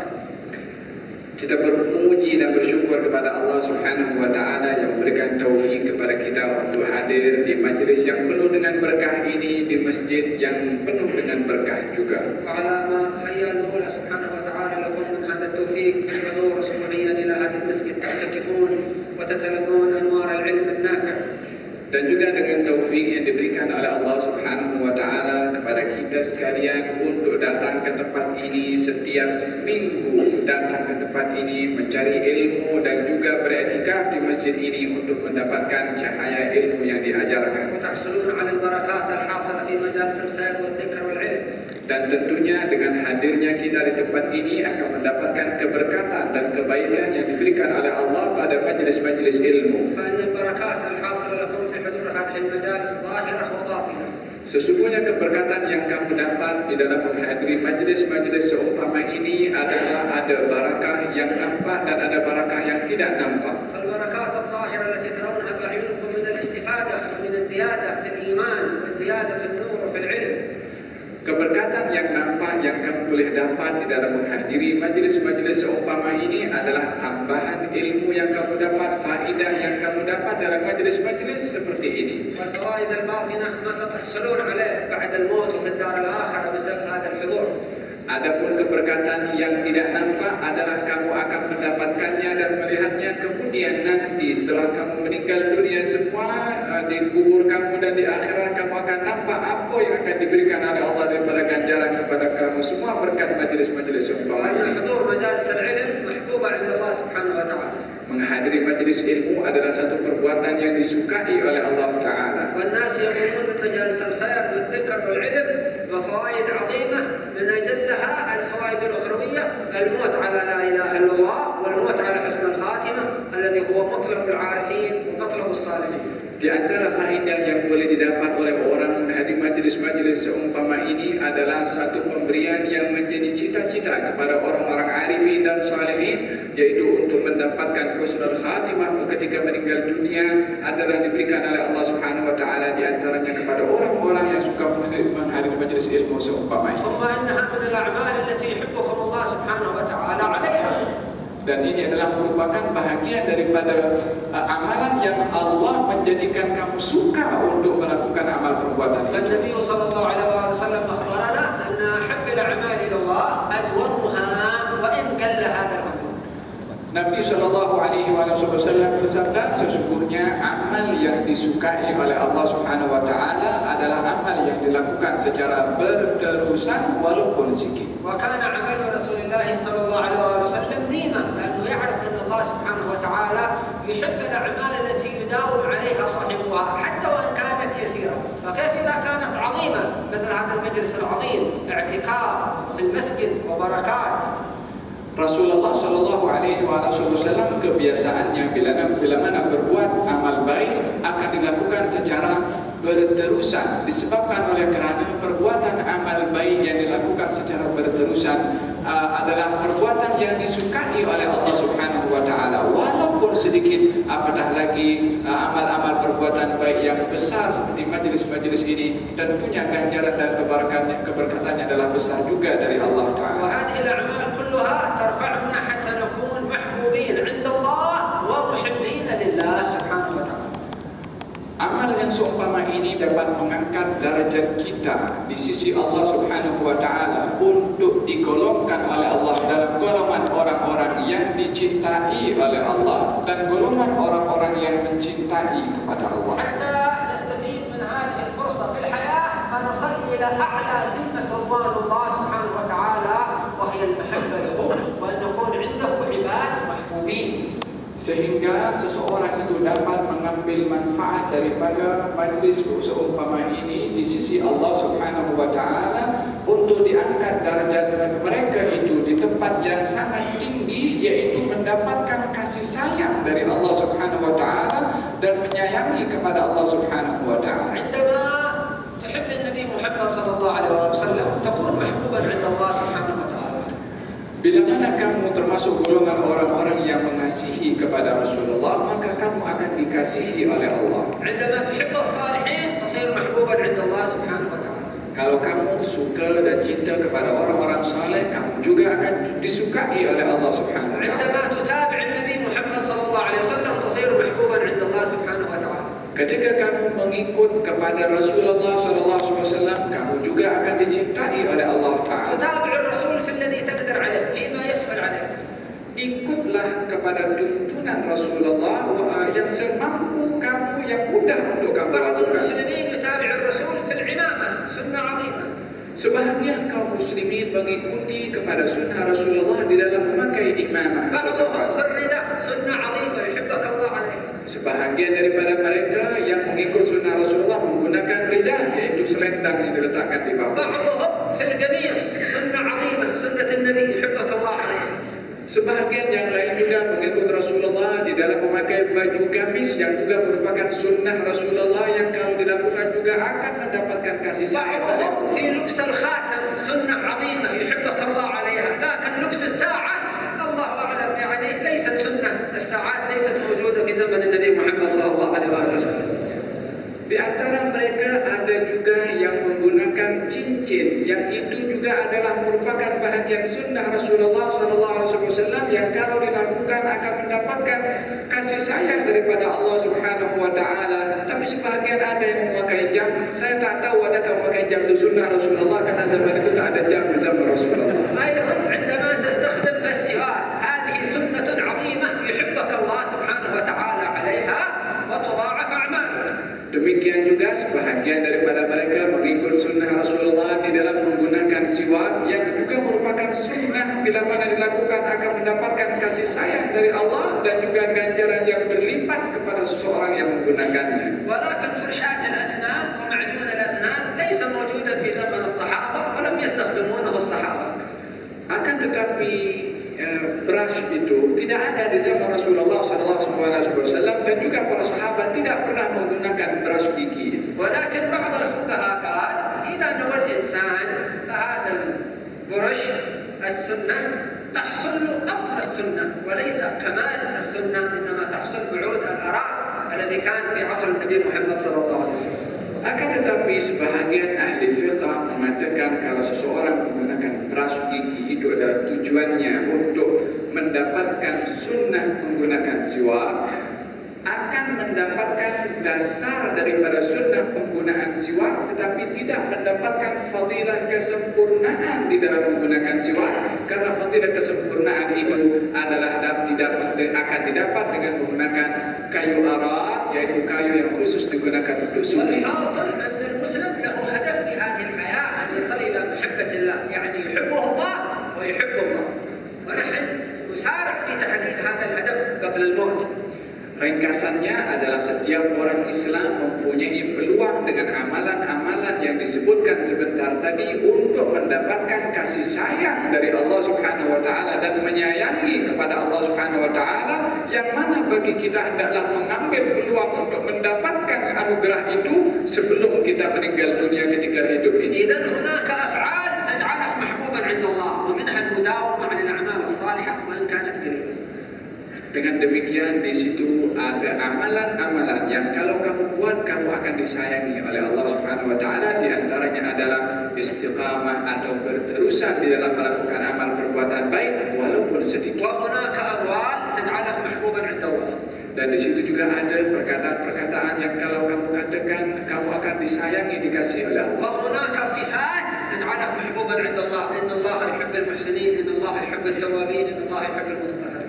Kita berpuji dan bersyukur kepada Allah Subhanahu wa taala yang memberikan taufik kepada kita untuk hadir di majlis yang penuh dengan berkah ini, di masjid yang penuh dengan berkah juga. وعلى ما هيأ المولى سبحانه وتعالى لكم من هذا التوفيق في الحضور أسبوعيا إلى هذا المسجد تعتكفون وتتلقون أنوار العلم النافع. Dan juga dengan taufik yang diberikan oleh Allah Subhanahu wa taala kepada kita sekalian untuk datang ke tempat ini setiap minggu, datang ke tempat ini mencari ilmu dan juga beriktikaf di masjid ini untuk mendapatkan cahaya ilmu yang diajarkan. وتحصلون على البركات الحاصلة في مجالس الخير والذكر والعلم. Dan tentunya dengan hadirnya kita di tempat ini akan mendapatkan keberkatan dan kebaikan yang diberikan oleh Allah pada majlis-majlis ilmu. فإن البركات الحاصلة لكم في حضور هذه المجالس ظاهرة وباطنة. Sesungguhnya keberkatan yang kamu dapat di dalam menghadiri majlis-majlis seumpama ini adalah ada barakah yang nampak dan ada barakah yang tidak nampak. فالبركات الظاهرة التي ترونها بأعينكم من الاستفادة ومن الزيادة في الإيمان والزيادة في النور وفي العلم. Keberkatan yang nampak yang kamu boleh dapat di dalam menghadiri majlis-majlis seumpama ini adalah tambahan ilmu yang kamu dapat, faedah yang kamu dapat dalam majlis-majlis seperti ini. والفوائد الباطنة ما ستحصلون عليه بعد الموت وفي الدار الآخرة بسبب هذا الحضور. Adapun keberkatan yang tidak nampak adalah kamu akan mendapatkannya dan melihatnya kemudian nanti setelah kamu meninggal dunia semua di kubur kamu dan di akhirat kamu akan nampak apa yang akan diberikan oleh Allah daripada ganjaran kepada kamu semua berkat majlis-majlis seumpama ini. حضور مجالس العلم محبوبة عند الله سبحانه وتعالى. Menghadiri majlis ilmu adalah satu perbuatan yang disukai oleh Allah Ta'ala. والناس يقومون من مجالس الخير والذكر والعلم وفوائد عظيمة من أجلها الفوائد الأخروية الموت على لا إله إلا الله والموت على حسن الخاتمة الذي هو مطلب العارفين ومطلب الصالحين. Di antara faedah yang boleh didapat oleh orang menghadiri majlis-majlis seumpama ini adalah satu pemberian yang menjadi cita-cita kepada orang-orang arifin dan salihin, yaitu untuk mendapatkan husnul khatimah ketika meninggal dunia adalah diberikan oleh Allah Subhanahu wa taala di antaranya kepada orang-orang yang suka menghadiri majlis ilmu seumpama ini. ثم إنها من الأعمال التي يحبكم الله سبحانه وتعالى عليها. Dan ini adalah merupakan bahagian daripada amalan yang Allah menjadikan kamu suka untuk melakukan amal perbuatan. Dan Nabi sallallahu alaihi wasallam akhbarana anna ahabbil a'mal ila Allah adwamuha wa in qalla hadha al-amal. Nabi sallallahu alaihi wasallam bersabda, sesungguhnya amal yang disukai oleh Allah Subhanahu wa taala adalah amal yang dilakukan secara berterusan walaupun sikit. وكان عمل رسول الله صلى الله عليه وسلم ديما لأنه يعرف أن الله سبحانه وتعالى يحب الأعمال التي يداوم عليها صاحبها حتى وإن كانت يسيرة. فكيف إذا كانت عظيمة مثل هذا المجلس العظيم اعتكاف في المسجد وبركات. Rasulullah Shallallahu Alaihi Wasallam kebiasaannya bila mana berbuat amal baik akan dilakukan secara berterusan, disebabkan oleh kerana perbuatan amal baik yang dilakukan secara berterusan adalah perbuatan yang disukai oleh Allah Subhanahu wa taala walaupun sedikit, apatah lagi amal-amal perbuatan baik yang besar seperti majlis-majlis ini tentunya ganjaran dan keberkatannya adalah besar juga dari Allah taala. وهذه الأعمال كلها ترفعنا حتى نكون محبوبين عند الله ومحبين لله سبحانه وتعالى. Amal yang seumpama ini dapat mengangkat darjat kita di sisi Allah Subhanahu wa taala untuk digolongkan oleh Allah dalam golongan orang-orang yang dicintai oleh Allah dan golongan orang-orang yang mencintai kepada Allah. حتى نستفيد من هذه الفرصة في الحياة فنصل إلى أعلى قمة رضوان الله سبحانه وتعالى وهي المحبة له وأن نكون عنده عباد محبوبين. Sehingga seseorang itu dapat mengambil manfaat daripada majlis seumpama ini di sisi Allah Subhanahu wa taala untuk diangkat darjat mereka itu di tempat yang sangat tinggi, yaitu mendapatkan kasih sayang dari Allah Subhanahu wa taala dan menyayangi kepada Allah Subhanahu wa taala. عندما تحب النبي محمد صلى الله عليه وسلم تكون محبوبا عند الله سبحانه وتعالى. Bila mana kamu termasuk golongan orang-orang yang mengasihi kepada Rasulullah, maka kamu akan dikasihi oleh Allah. عندما تحب الصالحين تصير محبوبا عند الله سبحانه وتعالى. Kalau kamu suka dan cinta kepada orang-orang saleh, kamu juga akan disukai oleh Allah Subhanahu wa taala. عندما تتابع النبي محمد صلى الله عليه وسلم تصير محبوبا عند الله سبحانه وتعالى. Ketika kamu mengikut kepada Rasulullah sallallahu alaihi wasallam, kamu juga akan dicintai oleh Allah taala. تتابع الرسول في الذي تقدر عليه فيما يسهل عليك. Ikutlah kepada tuntunan Rasulullah yang semampu kamu, yang mudah untuk kamu بعض lakukan. المسلمين يتابع الرسول في العمامة سنة عظيمة. Sebahagian kaum muslimin mengikuti kepada sunnah Rasulullah di dalam memakai imamah. بعضهم في الرداء سنة عظيمة يحبك الله عليه. Sebahagian daripada mereka yang mengikut sunnah Rasulullah menggunakan rida, yaitu selendang yang diletakkan di bawah. بعضهم في القميص سنة عظيمة سنة النبي يحبك الله عليه. Sebahagian yang lain juga mengikut Rasulullah di dalam memakai baju gamis yang juga merupakan sunnah Rasulullah yang kalau dilakukan dilakukan juga akan mendapatkan kasih sayang. بعضهم في لبس الخاتم سنة عظيمة يحبك الله عليها، لكن لبس الساعة الله أعلم يعني ليست سنة، الساعات ليست موجودة في زمن النبي محمد صلى الله عليه وسلم. Di antara mereka ada juga yang menggunakan cincin, yang itu juga adalah merupakan bahagian sunnah Rasulullah SAW yang kalau dilakukan akan mendapatkan kasih sayang daripada Allah Subhanahu Wa Taala. Tapi sebahagian ada yang memakai jam. Saya tak tahu adakah memakai jam itu sunnah Rasulullah karena zaman itu tak ada jam di zaman Rasulullah. أيضا عندما تستخدم السواك هذه سنة عظيمة يحبك الله سبحانه وتعالى عليها وتضاعف أعمالك. Demikian juga sebahagian daripada mereka mengikut sunnah Rasulullah di dalam menggunakan siwak yang juga merupakan sunnah bila mana dilakukan akan mendapatkan kasih sayang dari Allah dan juga ganjaran yang berlipat kepada seseorang yang menggunakannya. ولكن فرشاة الأسنان ومعجون الأسنان ليس موجودا في زمن الصحابة ولم يستخدمونه الصحابة. Akan tetapi brush itu tidak ada di zaman Rasulullah SAW dan juga para sahabat tidak pernah menggunakan brush gigi. ولكن بعض الفقهاء قال إذا نوى الإنسان فهذا البرش السنة تحصل له أصل السنة وليس كمال السنة، إنما تحصل بعود الآراء الذي كان في عصر النبي محمد صلى الله عليه وسلم. Akan tetapi sebahagian ahli fiqh mengatakan kalau seseorang menggunakan brush gigi itu adalah tujuannya untuk mendapatkan sunnah menggunakan siwak, akan mendapatkan dasar daripada sunnah penggunaan siwak, tetapi tidak mendapatkan fadilah kesempurnaan di dalam menggunakan siwak, karena fadilah kesempurnaan itu adalah akan didapat dengan menggunakan kayu arak, yaitu kayu yang khusus digunakan untuk sunnah. والحاصل أن المسلم له هدف في هذه الحياة أن يصل إلى محبة الله، يعني يحبه الله ويحب الله، ونحن نسارع في تحقيق هذا الهدف قبل الموت. Ringkasannya adalah setiap orang Islam mempunyai peluang dengan amalan-amalan yang disebutkan sebentar tadi untuk mendapatkan kasih sayang dari Allah Subhanahu Wa Taala dan menyayangi kepada Allah Subhanahu Wa Taala, yang mana bagi kita hendaklah mengambil peluang untuk mendapatkan anugerah itu sebelum kita meninggal dunia ketika hidup ini. إذن هناك أفعال تجعلك محبوبا عند الله ومنها المداومة على الأعمال الصالحة وإن كانت قليلة. Dengan demikian di situ ada amalan-amalan yang kalau kamu buat kamu akan disayangi oleh Allah Subhanahu Wa Taala. Di antaranya adalah istiqamah atau berterusan di dalam melakukan amal perbuatan baik walaupun sedikit. وهناك أقوال تجعلك محبوبا عند الله. Dan di situ juga ada perkataan-perkataan yang kalau kamu katakan kamu akan disayangi, dikasihi oleh Allah. وهناك صفات تجعلك محبوبا عند الله، إن الله يحب المحسنين، إن الله يحب التوابين، إن الله يحب المتطهرين.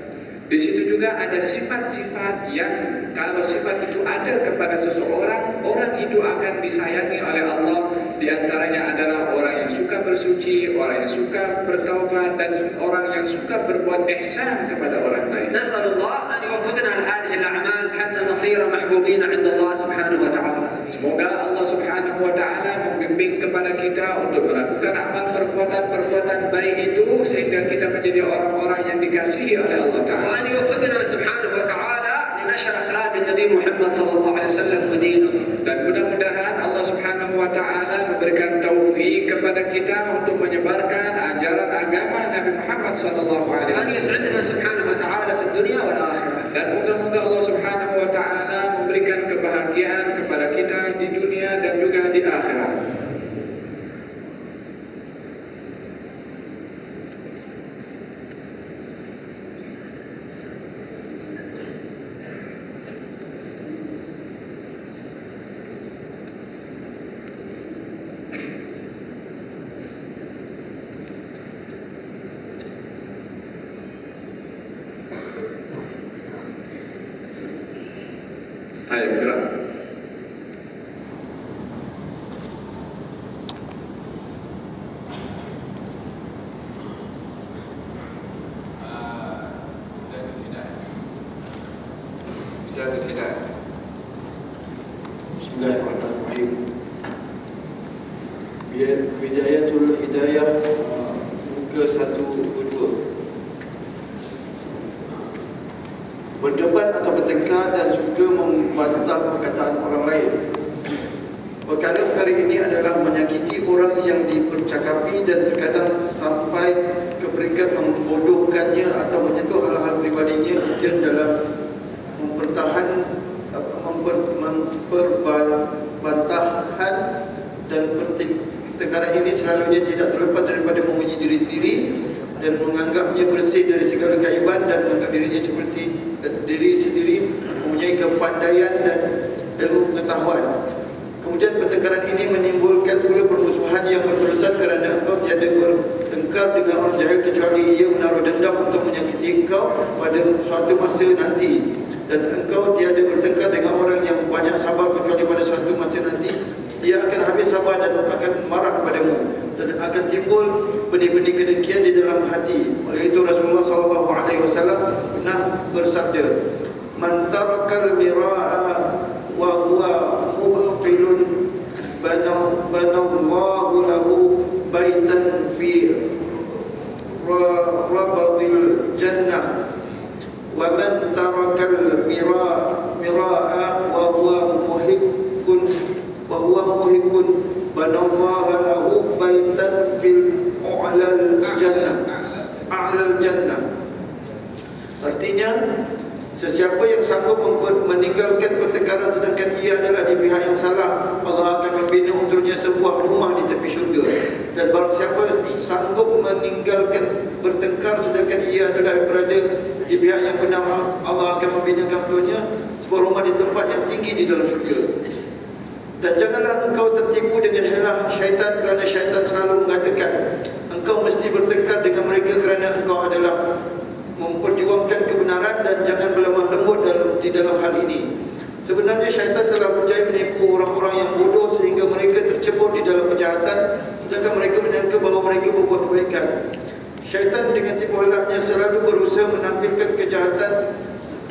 Di situ juga ada sifat-sifat yang kalau sifat itu ada kepada seseorang, orang itu akan disayangi oleh Allah. Di antaranya adalah orang yang suka bersuci, orang yang suka bertaubat, dan orang yang suka berbuat ihsan kepada orang lain. نسأل الله أن يوفقنا لهذه الأعمال حتى نصير محبوبين عند الله سبحانه وتعالى. Semoga Allah Subhanahu Wa Taala membimbing kepada kita untuk melakukan amal perbuatan-perbuatan baik itu sehingga kita menjadi orang-orang yang dikasihi oleh Allah Taala. وأن يوفقنا سبحانه وتعالى لنشر أخلاق النبي محمد صلى الله عليه وسلم ودينه. Dan mudah-mudahan Allah Subhanahu Wa Taala memberikan taufik kepada kita untuk menyebarkan ajaran agama Nabi Muhammad sallallahu alaihi وأن wasallam. يسعدنا سبحانه وتعالى في الدنيا والآخرة. Dan moga-moga Allah Subhanahu Wa Taala memberikan kebahagiaan kepada kita di dunia dan juga di akhirat. Ayo gerak. Bismillahirrahmanirrahim. Bidayatul Hidayah muka 122. Berdebat atau bertengkar dan juga membantah perkataan orang lain perkara ini adalah menyakiti orang yang dipercakapi dan terkadang sampai ke peringkat membodohkannya atau menyentuh hal-hal pribadinya, kemudian dalam memperbantahan dan pertengkaran ini selalu dia tidak terlepas daripada memuji diri sendiri dan menganggapnya bersih dari segala kaiban dan menganggap dirinya seperti diri sendiri, mempunyai kepandaian dan ilmu pengetahuan. Kemudian pertengkaran ini menimbulkan pula permusuhan yang berterusan kerana engkau tiada bertengkar dengan orang jahil kecuali ia menaruh dendam untuk menyakiti engkau pada suatu masa nanti, dan engkau tiada bertengkar dengan orang yang banyak sabar kecuali pada suatu masa nanti ia akan habis sabar dan akan marah kepadamu dan akan timbul benih-benih kedengkian di dalam hati. Oleh itu Rasulullah SAW pernah bersabda, "Man tarakal mira'a wa huwa mubtilun banallahu lahu baitan fi rabadil jannah wa man tarakal mira'a wa huwa muhiqqun banallahu lahu baitan fil a'lal jannah." Artinya, sesiapa yang sanggup meninggalkan pertengkaran sedangkan ia adalah di pihak yang salah, Allah akan membina untuknya sebuah rumah di tepi syurga. Dan barang siapa sanggup meninggalkan bertengkar sedangkan ia adalah berada di pihak yang benar, Allah akan membinakan untuknya sebuah rumah di tempat yang tinggi di dalam syurga. Dan janganlah engkau tertipu dengan hilah syaitan, kerana syaitan selalu mengatakan engkau mesti bertengkar dengan mereka kerana engkau adalah memperjuangkan kebenaran, dan jangan berlemah lembut di dalam hal ini. Sebenarnya syaitan telah berjaya menipu orang-orang yang bodoh sehingga mereka tercebur di dalam kejahatan sedangkan mereka menyangka bahawa mereka berbuat kebaikan. Syaitan dengan tipu helahnya selalu berusaha menampilkan kejahatan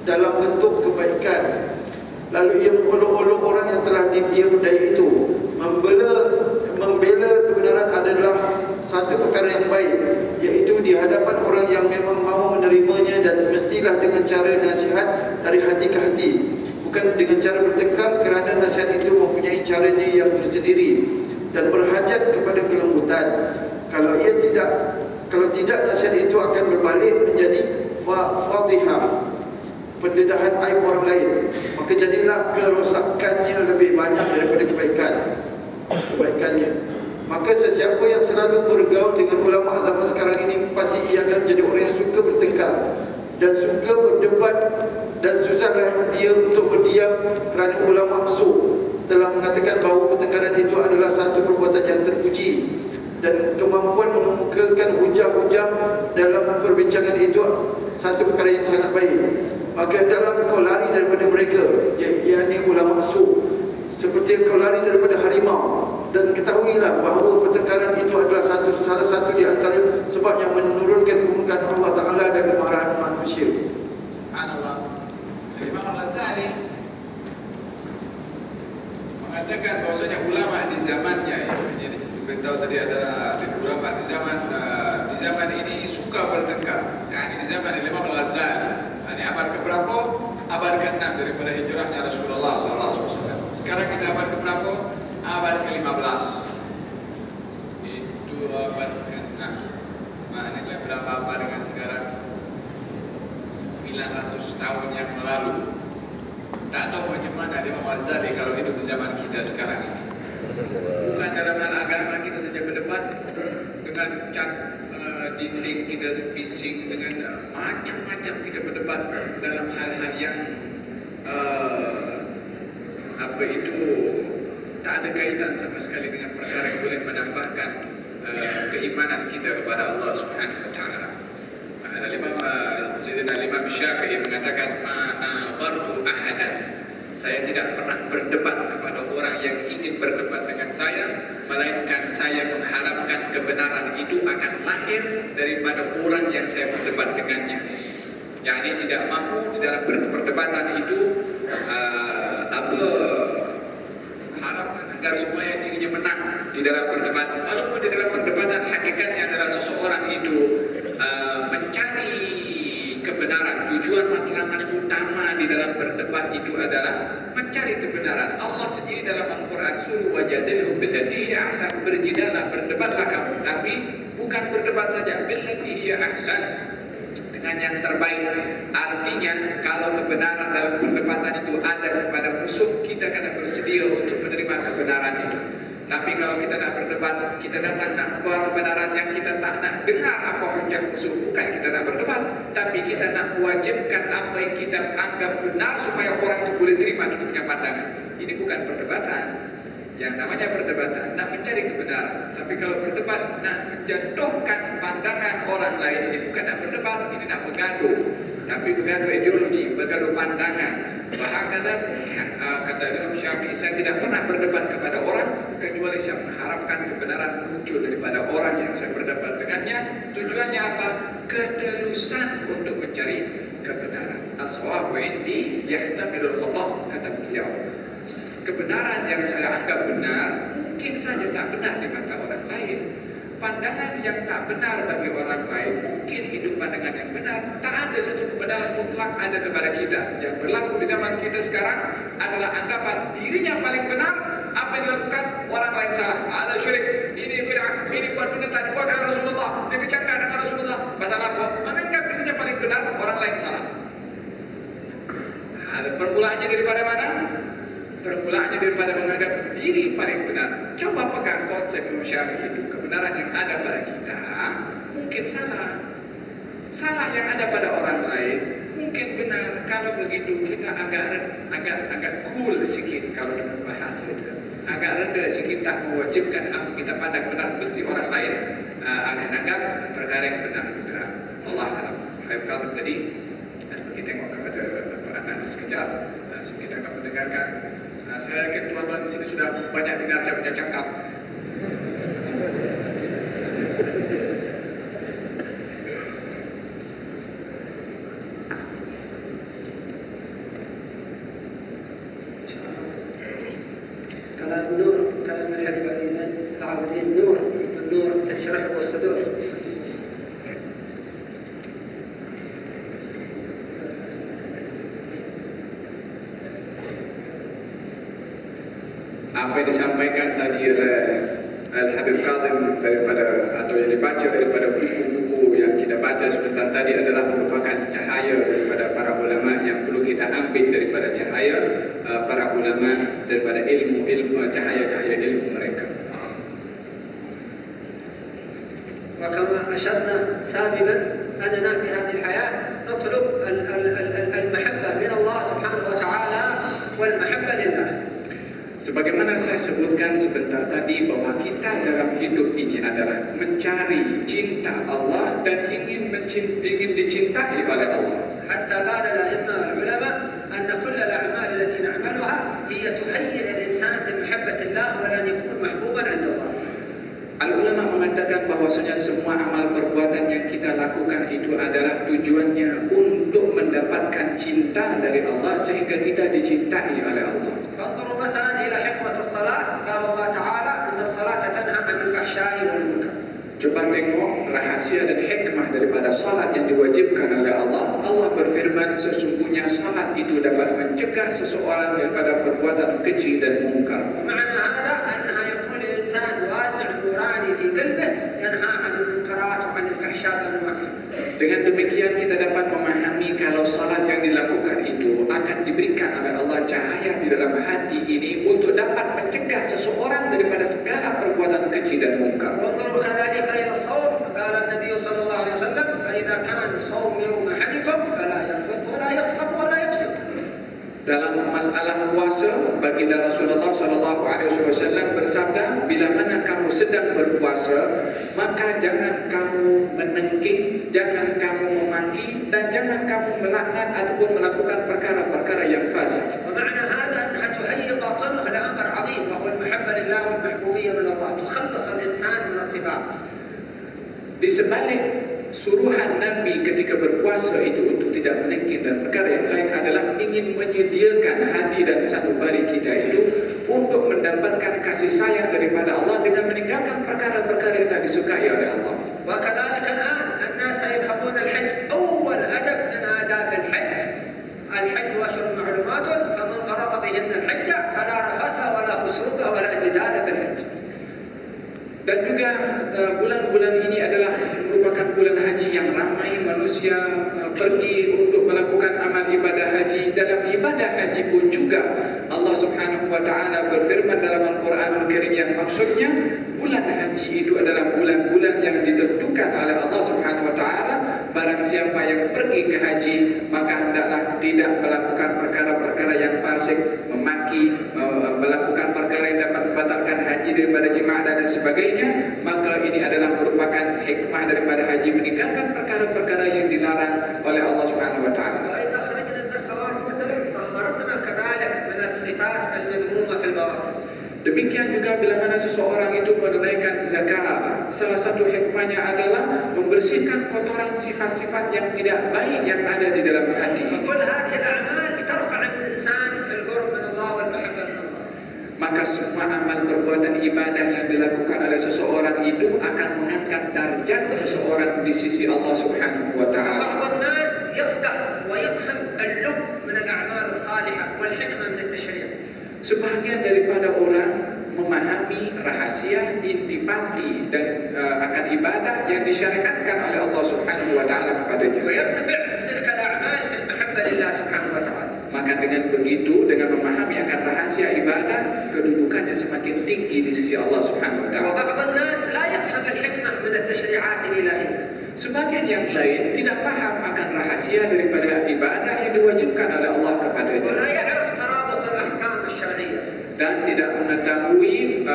dalam bentuk kebaikan. Lalu ia mengolok-olok orang yang telah dia berdaya itu. Membela kebenaran adalah satu perkara yang baik, iaitu di hadapan orang yang memang mahu menerimanya, dan mestilah dengan cara nasihat dari hati ke hati, bukan dengan cara bertengkar, kerana nasihat itu mempunyai caranya yang tersendiri dan berhajat kepada kelembutan. Kalau tidak nasihat itu akan berbalik menjadi fadhihah, pendedahan aib orang lain, maka jadilah kerosakannya lebih banyak daripada kebaikannya. Maka sesiapa yang selalu bergaul dengan ulama zaman sekarang ini, pasti ia akan menjadi orang yang suka bertengkar dan suka berdebat, dan susahlah dia untuk berdiam kerana ulama su telah mengatakan bahawa pertengkaran itu adalah satu perbuatan yang terpuji, dan kemampuan mengemukakan hujah-hujah dalam perbincangan itu satu perkara yang sangat baik. Maka dalam kau lari daripada mereka, yakni ulama su, seperti kau lari daripada harimau. Dan ketahuilah bahawa pertengkaran itu adalah salah satu di antara sebab yang menurunkan kemurkaan Allah Ta'ala dan kemarahan manusia. Subhanallah. Imam Al-Ghazali mengatakan bahwasanya ulama di zamannya, jadi kita tahu tadi adalah ulama di zaman ini suka bertengkar. Yani di zaman Imam Al-Ghazali, ini abad ke-berapa? Abad ke-6 daripada hijrahnya Rasulullah SAW. Sekarang kita abad ke-berapa? Abad ke-15. Itu abad ke-6. Maknanya berapa dengan sekarang? 900 tahun yang lalu. Tak tahu macam mana Imam Ghazali kalau hidup di zaman kita sekarang ini. Bukan dalam hal agama kita saja berdebat, dengan dinding kita bising, dengan macam-macam kita berdebat dalam hal-hal yang tak ada kaitan sama sekali dengan perkara yang boleh menambahkan keimanan kita kepada Allah Subhanahu wa taala. Sayyidina Imam Syafi'i mengatakan, "Mana bartu ahadan." Saya tidak pernah berdebat kepada orang yang ingin berdebat dengan saya, melainkan saya mengharapkan kebenaran itu akan lahir daripada orang yang saya berdebat dengannya. Yani tidak mahu di dalam perdebatan itu harapan agar supaya dirinya menang di dalam perdebatan. Walaupun di dalam perdebatan hakikatnya adalah seseorang itu mencari kebenaran. Tujuan matlamat utama di dalam berdebat itu adalah mencari kebenaran. Allah sendiri dalam Al-Quran suruh wajadilhum billati hiya ahsan, berjidalah, berdebatlah kamu, tapi bukan berdebat saja, billati hiya ahsan, dengan yang terbaik. Artinya kalau kebenaran dalam perdebatan itu ada kepada musuh, kita kena bersedia untuk menerima kebenaran itu. Tapi kalau kita nak berdebat, kita datang nak buat kebenaran yang kita tak nak dengar apa hujah musuh, bukan kita nak berdebat, tapi kita nak wajibkan apa yang kita anggap benar supaya orang itu boleh terima kita punya pandangan. Ini bukan perdebatan. Yang namanya perdebatan nak mencari kebenaran. Tapi kalau berdebat nak menjatuhkan pandangan orang lain, ini bukan nak berdebat, ini nak bergaduh. Tapi bergaduh ideologi, bergaduh pandangan. Bahkan kata Imam Syafi'i, saya tidak pernah berdebat kepada orang kecuali saya mengharapkan kebenaran muncul daripada orang yang saya berdebat dengannya. Tujuannya apa? Ketelusan untuk mencari kebenaran. As-shawabu indi yahtamilul khata', kata beliau. Kebenaran yang saya anggap benar mungkin saja tak benar di mata orang lain. Pandangan yang tak benar bagi orang lain mungkin hidup pandangan yang benar. Tak ada satu kebenaran mutlak ada kepada kita. Yang berlaku di zaman kita sekarang adalah anggapan dirinya paling benar. Apa yang dilakukan orang lain salah. Ada syirik, ini bid'ah, ini buat benda tak dibuat dengan Rasulullah, ini bercakap dengan Rasulullah. Pasal apa? Menganggap dirinya paling benar, orang lain salah. Ada permulaannya daripada mana? Permulaannya daripada menganggap diri paling benar. Coba pegang konsep Imam Syafi'i itu. Kebenaran yang ada pada kita mungkin salah. Salah yang ada pada orang lain mungkin benar. Kalau begitu kita agak cool sikit kalau dengan bahasa itu. Agak rendah sikit, tak mewajibkan apa kita pandang benar mesti orang lain akan anggap perkara yang benar juga. Allah alam. Kalau tadi kita tengok kepada anak sekejap, kita akan mendengarkan. Saya yakin tuan-tuan di sini sudah banyak dengar saya punya cakap. كلام النور، كلام الحبيب علي زين العابدين، نور النور تشرح والصدور. Apa yang disampaikan tadi oleh Al-Habib Kazim daripada atau yang dibaca daripada buku-buku yang kita baca sebentar tadi adalah merupakan cahaya daripada para ulama yang perlu kita ambil daripada cahaya para ulama, daripada ilmu cahaya-cahaya ilmu mereka. وكما أشرنا سابقا أننا في هذه الحياة نطلب المحبة من الله سبحانه وتعالى والمحبة لله. Sebagaimana saya sebutkan sebentar tadi bahwa kita dalam hidup ini adalah mencari cinta Allah dan ingin dicintai oleh Allah. حتى قال الأئمة والعلماء أن كل الأعمال التي نعملها هي تهيئ الإنسان لمحبة الله ولن يكون محبوبا عند الله. Al-ulama mengatakan bahwasanya semua amal perbuatan yang kita lakukan itu adalah tujuannya untuk mendapatkan cinta dari Allah sehingga kita dicintai oleh Allah. فانظروا مثلا إلى حكمة الصلاة، قال الله تعالى إن الصلاة تنهى عن الفحشاء والمنكر. Coba tengok rahasia dan hikmah daripada salat yang diwajibkan oleh Allah. Allah berfirman sesungguhnya salat itu dapat mencegah seseorang daripada perbuatan keji dan mungkar. ومعنى هذا أنها يكون الإنسان واسع نوراني في قلبه ينهى عن المنكرات وعن الفحشاء والمنكر. Dengan demikian kita dapat memahami kalau salat yang dilakukan itu akan diberikan oleh Allah cahaya di dalam hati ini untuk dapat mencegah seseorang daripada segala perbuatan keji dan mungkar. وانظروا كذلك إلى الصوم، قال النبي صلى الله عليه وسلم فإذا كان صوم يوم أحدكم فلا يرفث ولا يسخط ولا يفسق. Dalam masalah puasa, baginda Rasulullah SAW bersabda, bila mana kamu sedang berpuasa, maka jangan kamu menengking, jangan kamu memaki, dan jangan kamu melaknat ataupun melakukan perkara-perkara yang fasik. ومعنى هذا أنها تهيئ باطنه لأمر عظيم وهو المحبة لله والمحبوبية من الله، تخلص الإنسان من الطباع. Di sebalik suruhan Nabi ketika berpuasa itu untuk tidak menengking dan perkara yang lain adalah ingin menyediakan hati dan sanubari kita itu untuk mendapatkan kasih sayang daripada Allah dengan meninggalkan perkara-perkara yang tak disukai oleh Allah. وكذلك الآن الناس يذهبون الحج، أول أدب من آداب الحج أشهر معلومات، فمن فرض بهن الحج فلا Dan juga bulan-bulan ini adalah merupakan bulan haji yang ramai manusia pergi untuk melakukan amal ibadah haji. Dalam ibadah haji pun juga Allah Subhanahu wa taala berfirman dalam Al-Qur'anul Karim yang maksudnya bulan haji itu adalah bulan-bulan yang ditentukan oleh Allah Subhanahu wa taala. Barang siapa yang pergi ke haji, maka hendaklah tidak melakukan perkara-perkara yang fasik, memaki, melakukan perkara yang dapat membatalkan haji daripada jemaah dan sebagainya. Maka ini adalah merupakan hikmah daripada haji, meninggalkan perkara-perkara yang dilarang oleh Allah Subhanahu wa taala. وإذا خرجنا الزكوات مثلا طهرتنا كذلك من الصفات المذمومة في البواطن. Demikian juga bila mana seseorang itu menunaikan zakat, salah satu hikmahnya adalah membersihkan kotoran sifat-sifat yang tidak baik yang ada di dalam hati. وكل هذه الأعمال ترفع الإنسان في القرب من الله والمحبة من الله. Maka semua amal perbuatan ibadah yang dilakukan oleh seseorang itu akan mengangkat darjat seseorang di sisi Allah Subhanahu wa taala. بعض الناس يفقه ويفهم اللب من الأعمال الصالحة والحكمة من التشريع. Sebahagian daripada orang memahami rahasia intipati dan akan ibadah yang disyariatkan oleh Allah Subhanahu wa taala kepadanya. ويرتفع بتلك الأعمال في المحبة لله سبحانه وتعالى. Maka dengan begitu, dengan memahami akan rahasia ibadah, kedudukannya semakin tinggi di sisi Allah Subhanahu wa taala. وبعض الناس لا يفهم الحكمة من التشريعات الإلهية. Sebagian yang lain tidak paham akan rahasia daripada ibadah yang diwajibkan oleh Allah kepadanya. ولا يعرف ترابط الأحكام الشرعية. Dan tidak mengetahui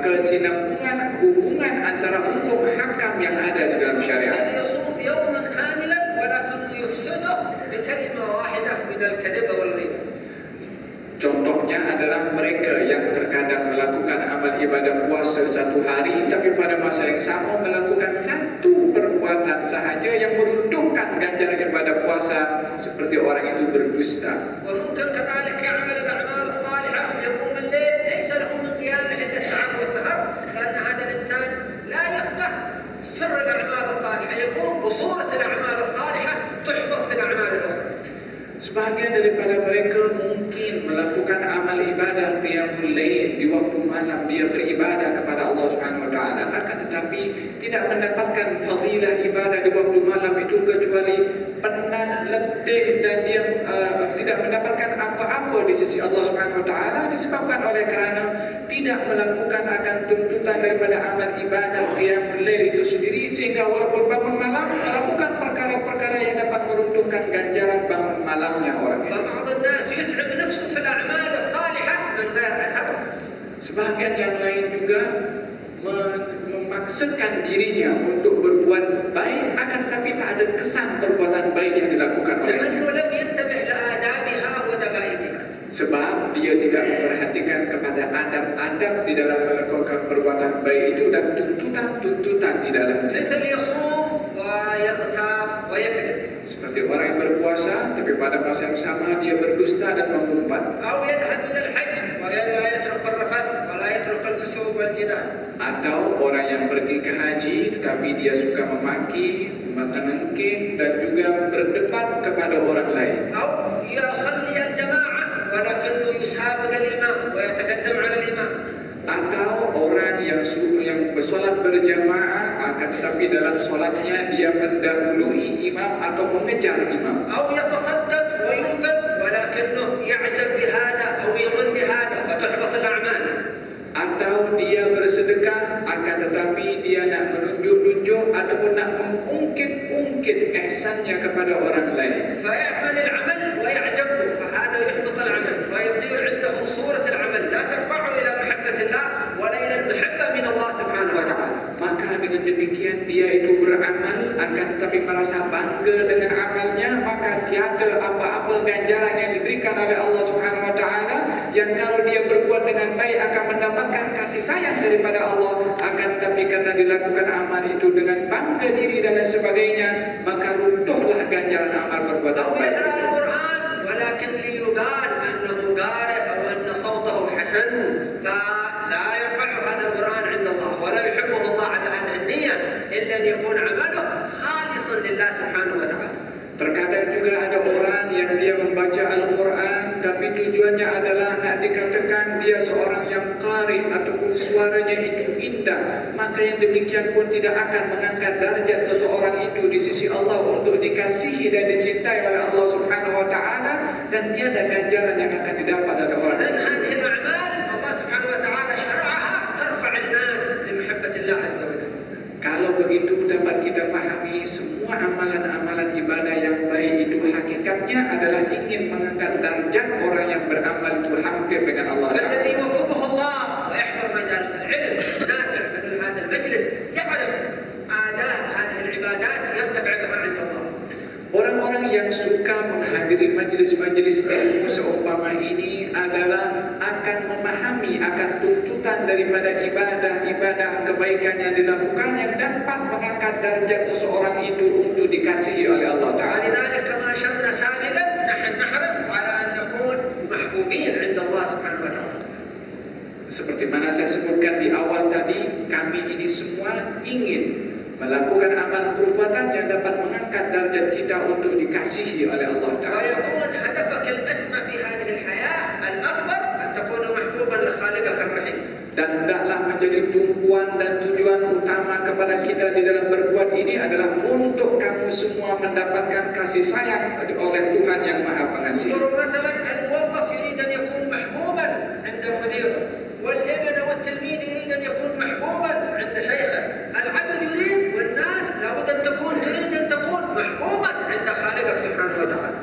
kesinambungan hubungan antara hukum hakam yang ada di dalam syariat. قد يصوم يوما كاملا ولكنه يفسده بكلمة واحدة من الكذب والغيبة. Contohnya adalah mereka yang terkadang melakukan amal ibadah puasa satu hari, tapi pada masa yang sama melakukan satu perbuatan sahaja yang meruntuhkan ganjaran ibadah puasa, seperti orang itu berdusta. وممكن كذلك يعمل الأعمال الصالحة يقوم الليل ليس له من قيامه إلا التعب والسهر، لأن هذا الإنسان لا يفقه سر الأعمال الصالحة، يقوم بصورة الأعمال الصالحة تحبط بالأعمال الأخرى. Sebahagian daripada mereka mungkin melakukan amal ibadah qiyamul lail di waktu malam, dia beribadah kepada Allah Subhanahu wa taala, akan tetapi tidak mendapatkan fadilah ibadah di waktu malam itu kecuali penat, letih, dan dia tidak mendapatkan apa-apa di sisi Allah Subhanahu wa taala disebabkan oleh kerana tidak melakukan akan tuntutan daripada amal ibadah qiyamul lail itu sendiri, sehingga walaupun bangun malam melakukan perkara-perkara yang dapat meruntuhkan ganjaran bangun malamnya orang itu. فبعض الناس يتعب نفسه في الأعمال الصالحة من غير أثر. Sebahagian yang lain juga memaksakan dirinya untuk berbuat baik, akan tetapi tak ada kesan perbuatan baik yang dilakukan olehnya. لأنه لم ينتبه لآدابها ودقائقها. Sebab dia tidak memperhatikan kepada adab-adab di dalam melakukan perbuatan baik itu dan tuntutan-tuntutan di dalamnya. مثل يصوم ويغتاب ويكذب. Seperti orang yang berpuasa, tapi pada masa yang sama dia berdusta dan mengumpat. أو يذهب إلى الحج ولا يترك الرفث ولا يترك الفسوق والجدال. Atau orang yang pergi ke haji tetapi dia suka memaki, menengking, dan juga berdebat kepada orang lain. أو يصلي الجماعة ولكنه يسابق الإمام ويتقدم على الإمام. Atau orang yang bersolat berjamaah, akan tetapi dalam solatnya dia mendahului imam atau mengejar imam. أو يتصدق وينفق ولكنه يعجب بهذا أو يمن بهذا فتحبط الأعمال. Atau dia bersedekah, akan tetapi dia nak menunjuk-nunjuk ataupun nak mengungkit-ungkit ihsannya kepada orang lain. فيعمل العمل ويعجبه فهذا يحبط العمل ويصير عنده صورة العمل لا ترفعه إلى محبة الله ولا إلى المحبة من الله سبحانه وتعالى. Maka dengan demikian dia itu beramal, akan tetapi merasa bangga dengan amalnya, maka tiada apa-apa ganjaran yang diberikan oleh Allah Subhanahu wa taala, yang kalau dia berbuat dengan baik akan mendapatkan kasih sayang daripada Allah, akan tetapi karena dilakukan amal itu dengan bangga diri dan lain sebagainya, maka runtuhlah ganjaran amal perbuatan أو baik. يقرأ القرآن ولكن ليقال أنه قارئ أو أن صوته حسن فلا يرفع هذا القرآن عند الله ولا يحبه الله على هذه النية إلا أن يكون عمله خالصا لله سبحانه وتعالى. Terkadang juga ada orang yang dia membaca Al-Quran tapi tujuannya adalah nak dikatakan dikatakan dia seorang yang qari ataupun suaranya itu indah, maka yang demikian pun tidak akan mengangkat derajat seseorang itu di sisi Allah untuk dikasihi dan dicintai oleh Allah Subhanahu wa taala, dan tiada ganjaran yang akan didapat dari orang dan tersebut. hadhihi al-a'mal Allah Subhanahu wa taala syara'aha tarfa' an-nas li mahabbatillah azza wa jalla. Kalau begitu dapat kita fahami semua amalan-amalan ibadah yang baik itu hakikatnya adalah ingin mengangkat darjat orang yang beramal itu hampir dengan Allah Ta'ala. فالذي يوفقه الله ويحضر مجالس العلم نافع مثل هذا المجلس يعرف آداب هذه العبادات يرتفع بها عند الله. Orang-orang yang suka menghadiri majelis-majelis ilmu seumpama ini adalah akan memahami akan tuntutan daripada ibadah-ibadah kebaikan yang dilakukan yang dapat mengangkat derajat seseorang itu untuk dikasihi oleh Allah Ta'ala. ولذلك كما أشرنا سابقا نحن نحرص على أن نكون محبوبين عند الله سبحانه وتعالى. Seperti mana saya sebutkan di awal tadi, kami ini semua ingin melakukan amal perbuatan yang dapat mengangkat derajat kita untuk dikasihi oleh Allah Ta'ala. ويكون هدفك الأسمى في هذه الحياة الأكبر أن تكون محبوبا لخالقك الرحيم. Dan hendaklah menjadi tumpuan dan tujuan utama kepada kita di dalam berbuat ini adalah untuk kamu semua mendapatkan kasih sayang oleh Tuhan yang Maha Pengasih. مثلا الموظف يريد أن يكون محبوبا عند مديره، والابن والتلميذ يريد أن يكون محبوبا عند شيخه، العبد يريد والناس لابد أن تريد أن تكون محبوبا عند خالقك سبحانه وتعالى.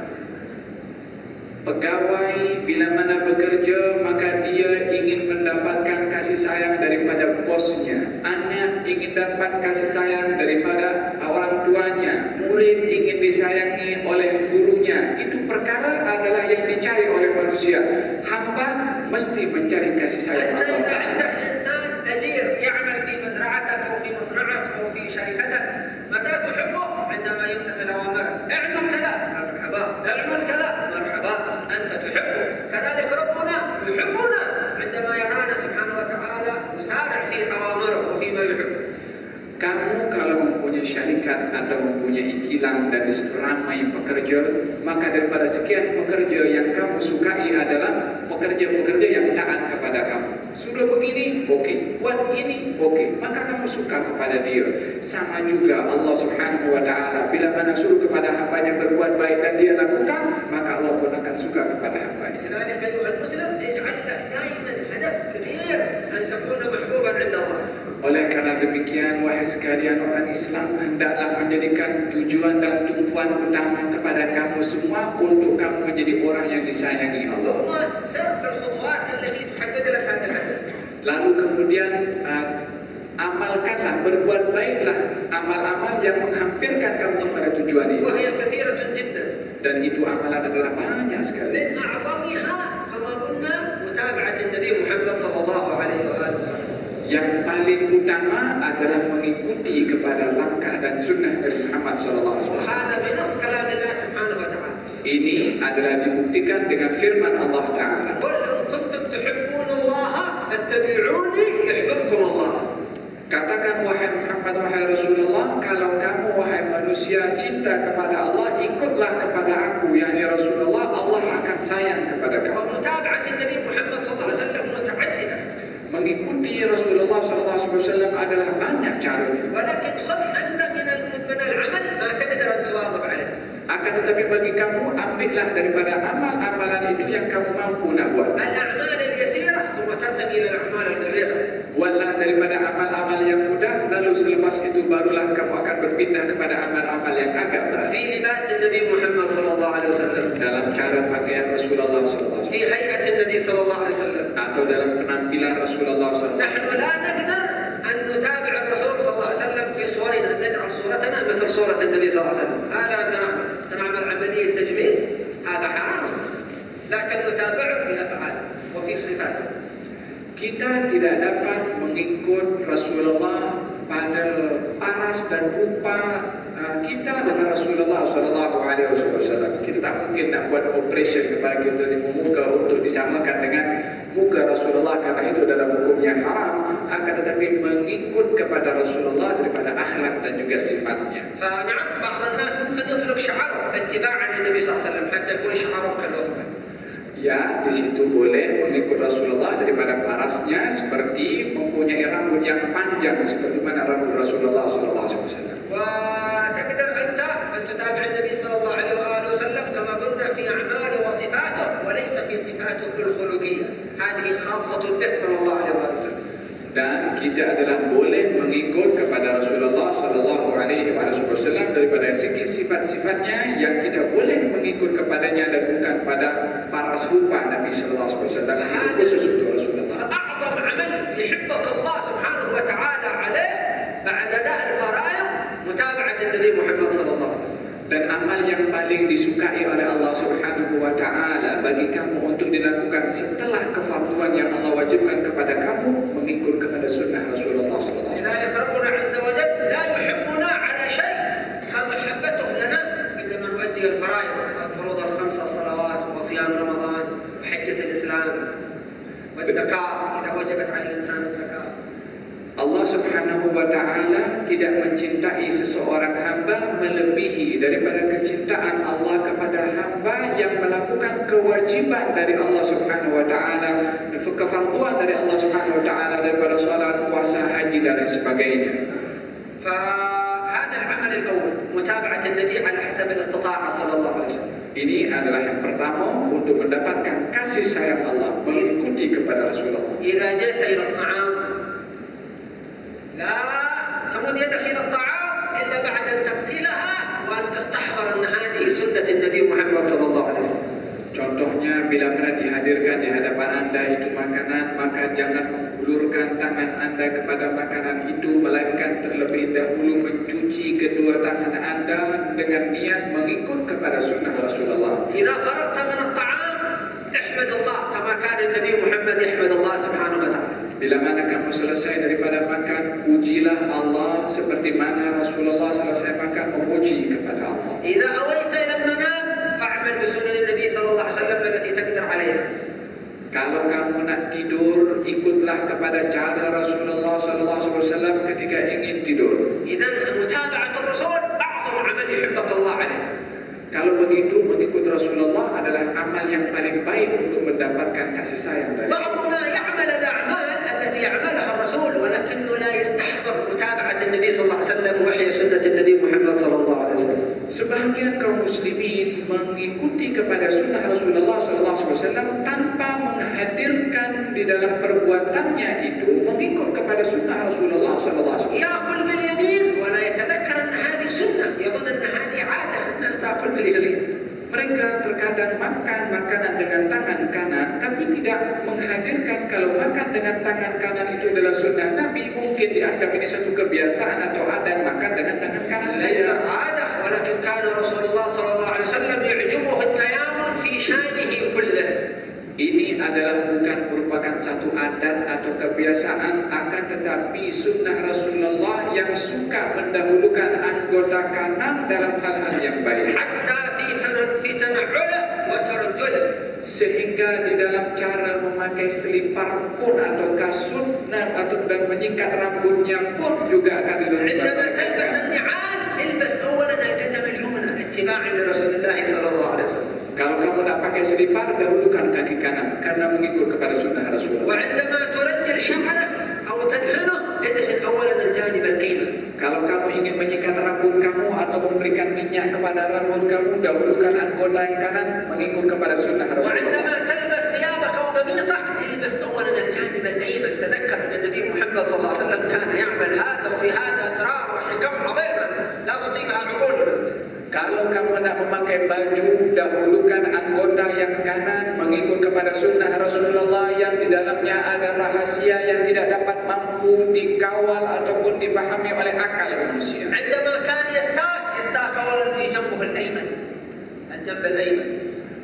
Pegawai bila mana bekerja maka dia ingin mendapatkan kasih sayang daripada bosnya. Anak ingin dapat kasih sayang daripada orang tuanya. Murid ingin disayangi oleh gurunya. Itu perkara adalah yang dicari oleh manusia. Hamba mesti mencari kasih sayang Allah. إذا عندك إنسان أجير يعمل في مزرعتك أو في مصنعك أو في شركتك، متى تحبه؟ عندما يمتثل أوامرك. اعمل كذا، مرحبا. اعمل كذا، مرحبا. أنت تحبه. كذلك ربنا يحبنا عندما يرانا سبحانه وتعالى نسارع في أوامره وفيما يحب. Kamu kalau mempunyai syarikat atau mempunyai kilang dan disitu ramai pekerja, maka daripada sekian pekerja yang kamu sukai adalah pekerja-pekerja yang taat kepada kamu. Sudah begini, okey. Buat ini, okey. Maka kamu suka kepada dia. Sama juga Allah Subhanahu wa Ta'ala. Bila mana suruh kepada hambanya berbuat baik dan dia lakukan, maka Allah pun akan suka kepada hambanya. لذلك أيها المسلم يجعل لك دائما هدف كبير أن تكون محبوبا عند الله. Oleh karena demikian, wahai sekalian orang Islam, hendaklah menjadikan tujuan dan tumpuan utama kepada kamu semua untuk kamu menjadi orang yang disayangi Allah. ثم سر في الخطوات التي تحدد لك هذا الهدف. Lalu kemudian amalkanlah, berbuat baiklah amal-amal yang menghampirkan kamu kepada tujuan itu. وهي كثيرة جدا. Dan itu amalan adalah banyak sekali. من أعظمها كما قلنا متابعة النبي محمد صلى الله عليه وآله وسلم. Yang paling utama adalah mengikuti kepada langkah dan sunnah dari Muhammad SAW. وهذا بنص كلام الله سبحانه وتعالى. Ini adalah dibuktikan dengan firman Allah Ta'ala. قل إن كنتم تحبون الله فاتبعوني يحببكم الله. Katakan wahai Muhammad, wahai Rasulullah, kalau kamu wahai manusia cinta kepada Allah, ikutlah kepada aku, yakni Rasulullah, Allah akan sayang kepada kamu. ومتابعة النبي محمد صلى الله عليه وسلم متعددة. Mengikuti Rasulullah SAW adalah banyak caranya. ولكن خذ أنت من العمل ما تقدر أن تواظب عليه. Akan tetapi bagi kamu, ambillah daripada amal-amalan itu yang kamu mampu nak buat. الأعمال اليسيرة ثم ترتقي إلى الأعمال الكبيرة. Buatlah daripada amal-amal yang mudah, lalu selepas itu barulah kamu akan berpindah kepada amal-amal yang agak berat. في لباس النبي محمد صلى الله عليه وسلم. Dalam cara pakaian Rasulullah SAW, في هيئة النبي صلى الله عليه وسلم. atau dalam penampilan Rasulullah SAW. نحن لا نقدر أن نتابع الرسول صلى الله عليه وسلم في صورنا، نجعل صورتنا مثل صورة النبي صلى الله عليه وسلم. هذا سنعمل عملية تجميل، هذا حرام. لكن نتابعه في أفعاله وفي صفاته. Kita tidak dapat mengikut Rasulullah pada paras dan rupa kita dengan Rasulullah SAW. Kita tak mungkin nak buat operation kepada kita di muka untuk disamakan dengan muka Rasulullah, karena itu adalah hukumnya haram. Akan tetapi mengikut kepada Rasulullah daripada akhlak dan juga sifatnya. فنعم بعض الناس ممكن يترك شعره اتباعا للنبي صلى الله عليه وسلم حتى يكون شعره كالوفر. Ya, di situ boleh mengikut Rasulullah Kontrasnya seperti mempunyai rambut yang panjang seperti mana rambut Rasulullah SAW. وتقدر أنت أن تتابع النبي صلى الله عليه وآله وسلم كما قلنا في أعماله وصفاته وليس في صفاته الخلقية. هذه خاصة به صلى الله عليه وآله وسلم. Dan kita adalah boleh mengikut kepada Rasulullah Sallallahu Alaihi Wasallam daripada segi sifat-sifatnya yang kita boleh mengikut kepadanya dan bukan pada para serupa Nabi Sallallahu Alaihi Wasallam. Khusus untuk Rasulullah. أعظم عمل يحبك الله سبحانه وتعالى عليه بعد أداء الفرائض متابعة النبي محمد صلى الله عليه وسلم. Dan amal yang paling disukai oleh Allah Subhanahu wa taala bagi kamu untuk dilakukan setelah kefarduan yang Allah wajibkan kepada kamu mengikut kepada sunnah Rasulullah sallallahu alaihi wasallam. لذلك ربنا عز وجل لا يحبنا على شيء كمحبته لنا عندما نؤدي الفرائض الفروض الخمس الصلوات وصيام رمضان وحجة الإسلام والزكاة إذا وجبت على الإنسان الزكاة. Allah Subhanahu wa taala tidak mencintai seseorang hamba melebihi daripada kecintaan Allah kepada hamba yang melakukan kewajiban dari Allah Subhanahu wa taala, kefarduan dari Allah Subhanahu wa taala daripada salat, puasa, haji dan lain sebagainya. فهذا العمل الأول متابعة النبي على حسب الاستطاعة صلى الله عليه وسلم. Ini adalah yang pertama untuk mendapatkan kasih sayang Allah, mengikuti kepada Rasulullah. إذا جئت إلى الطعام لا تمد يدك إلى الطعام إلا بعد أن تغسلها وأن تستحضر أن هذه سنة النبي محمد صلى الله عليه وسلم. Contohnya, bila mana dihadirkan di hadapan Anda itu makanan, maka jangan mengulurkan tangan Anda kepada makanan itu, melainkan terlebih dahulu mencuci kedua tangan Anda dengan niat mengikut kepada sunnah Rasulullah. إذا فرغت من الطعام احمد الله كما كان النبي محمد يحمد الله سبحانه وتعالى. Bila mana kamu selesai daripada makan, pujilah Allah seperti mana Rasulullah selesai makan memuji kepada Allah. إذا أويت إلى المنام فاعمل بسنن النبي صلى الله عليه وسلم التي تقدر عليها. Kalau kamu nak tidur, ikutlah kepada cara Rasulullah SAW ketika ingin tidur. إذا متابعة الرسول أعظم عمل يحبك الله عليه. Kalau begitu, mengikut Rasulullah adalah amal yang paling baik untuk mendapatkan kasih sayang dari Allah. بعضنا يعمل الأعمال التي يعملها الرسول ولكنه لا يستحضر متابعة النبي صلى الله عليه وسلم وحي سنة النبي محمد صلى الله عليه وسلم. Sebahagian kaum muslimin mengikuti kepada sunnah Rasulullah SAW tanpa menghadirkan di dalam perbuatannya itu mengikut kepada sunnah Rasulullah SAW. يأكل باليمين ولا يتذكر أن هذه سنة، يظن أن هذه عادة الناس تأكل باليمين. Mereka terkadang makan makanan dengan tangan kanan, tapi tidak menghadirkan kalau makan dengan tangan kanan itu adalah sunnah Nabi. Mungkin dianggap ini satu kebiasaan atau adat makan dengan tangan kanan ليس saja. عادة ولكن كان رسول الله صلى الله عليه وسلم يعجبه التيامن في شانه كله. Ini adalah bukan merupakan satu adat atau kebiasaan, akan tetapi sunnah Rasulullah yang suka mendahulukan anggota kanan dalam hal-hal yang baik. حتى في تنعله وترجله. Sehingga di dalam cara memakai selipar pun atau kasut atau dan menyikat rambutnya pun juga akan عندما didahulukan. تلبس النعال البس أولا القدم اليمنى اتباعا لرسول الله صلى الله عليه وسلم. Kalau kamu nak pakai selipar, dahulukan kaki kanan karena mengikut kepada sunnah Rasulullah. وعندما ترجل شعرك أو تدهنه ادهن أولا الجانب الأيمن. Kalau kamu ingin menyikat rambut kamu atau memberikan minyak kepada rambut kamu, dahulukan anggota yang kanan mengikut kepada sunnah Rasulullah. وعندما تلبس ثيابك أو قميصك البس أولا الجانب الأيمن. تذكر أن النبي محمد صلى الله عليه وسلم كان يعمل هذا وفي هذا أسرار وحكم عظيمة لا تطيقها عقولنا. Kalau kamu nak memakai baju, dahulukan anggota yang kanan mengikut kepada sunnah Rasulullah yang di dalamnya ada rahasia yang tidak dapat mampu dikawal ataupun dipahami oleh akal manusia. عندما كان يستاك أولا في جنبه الأيمن الجنب الأيمن.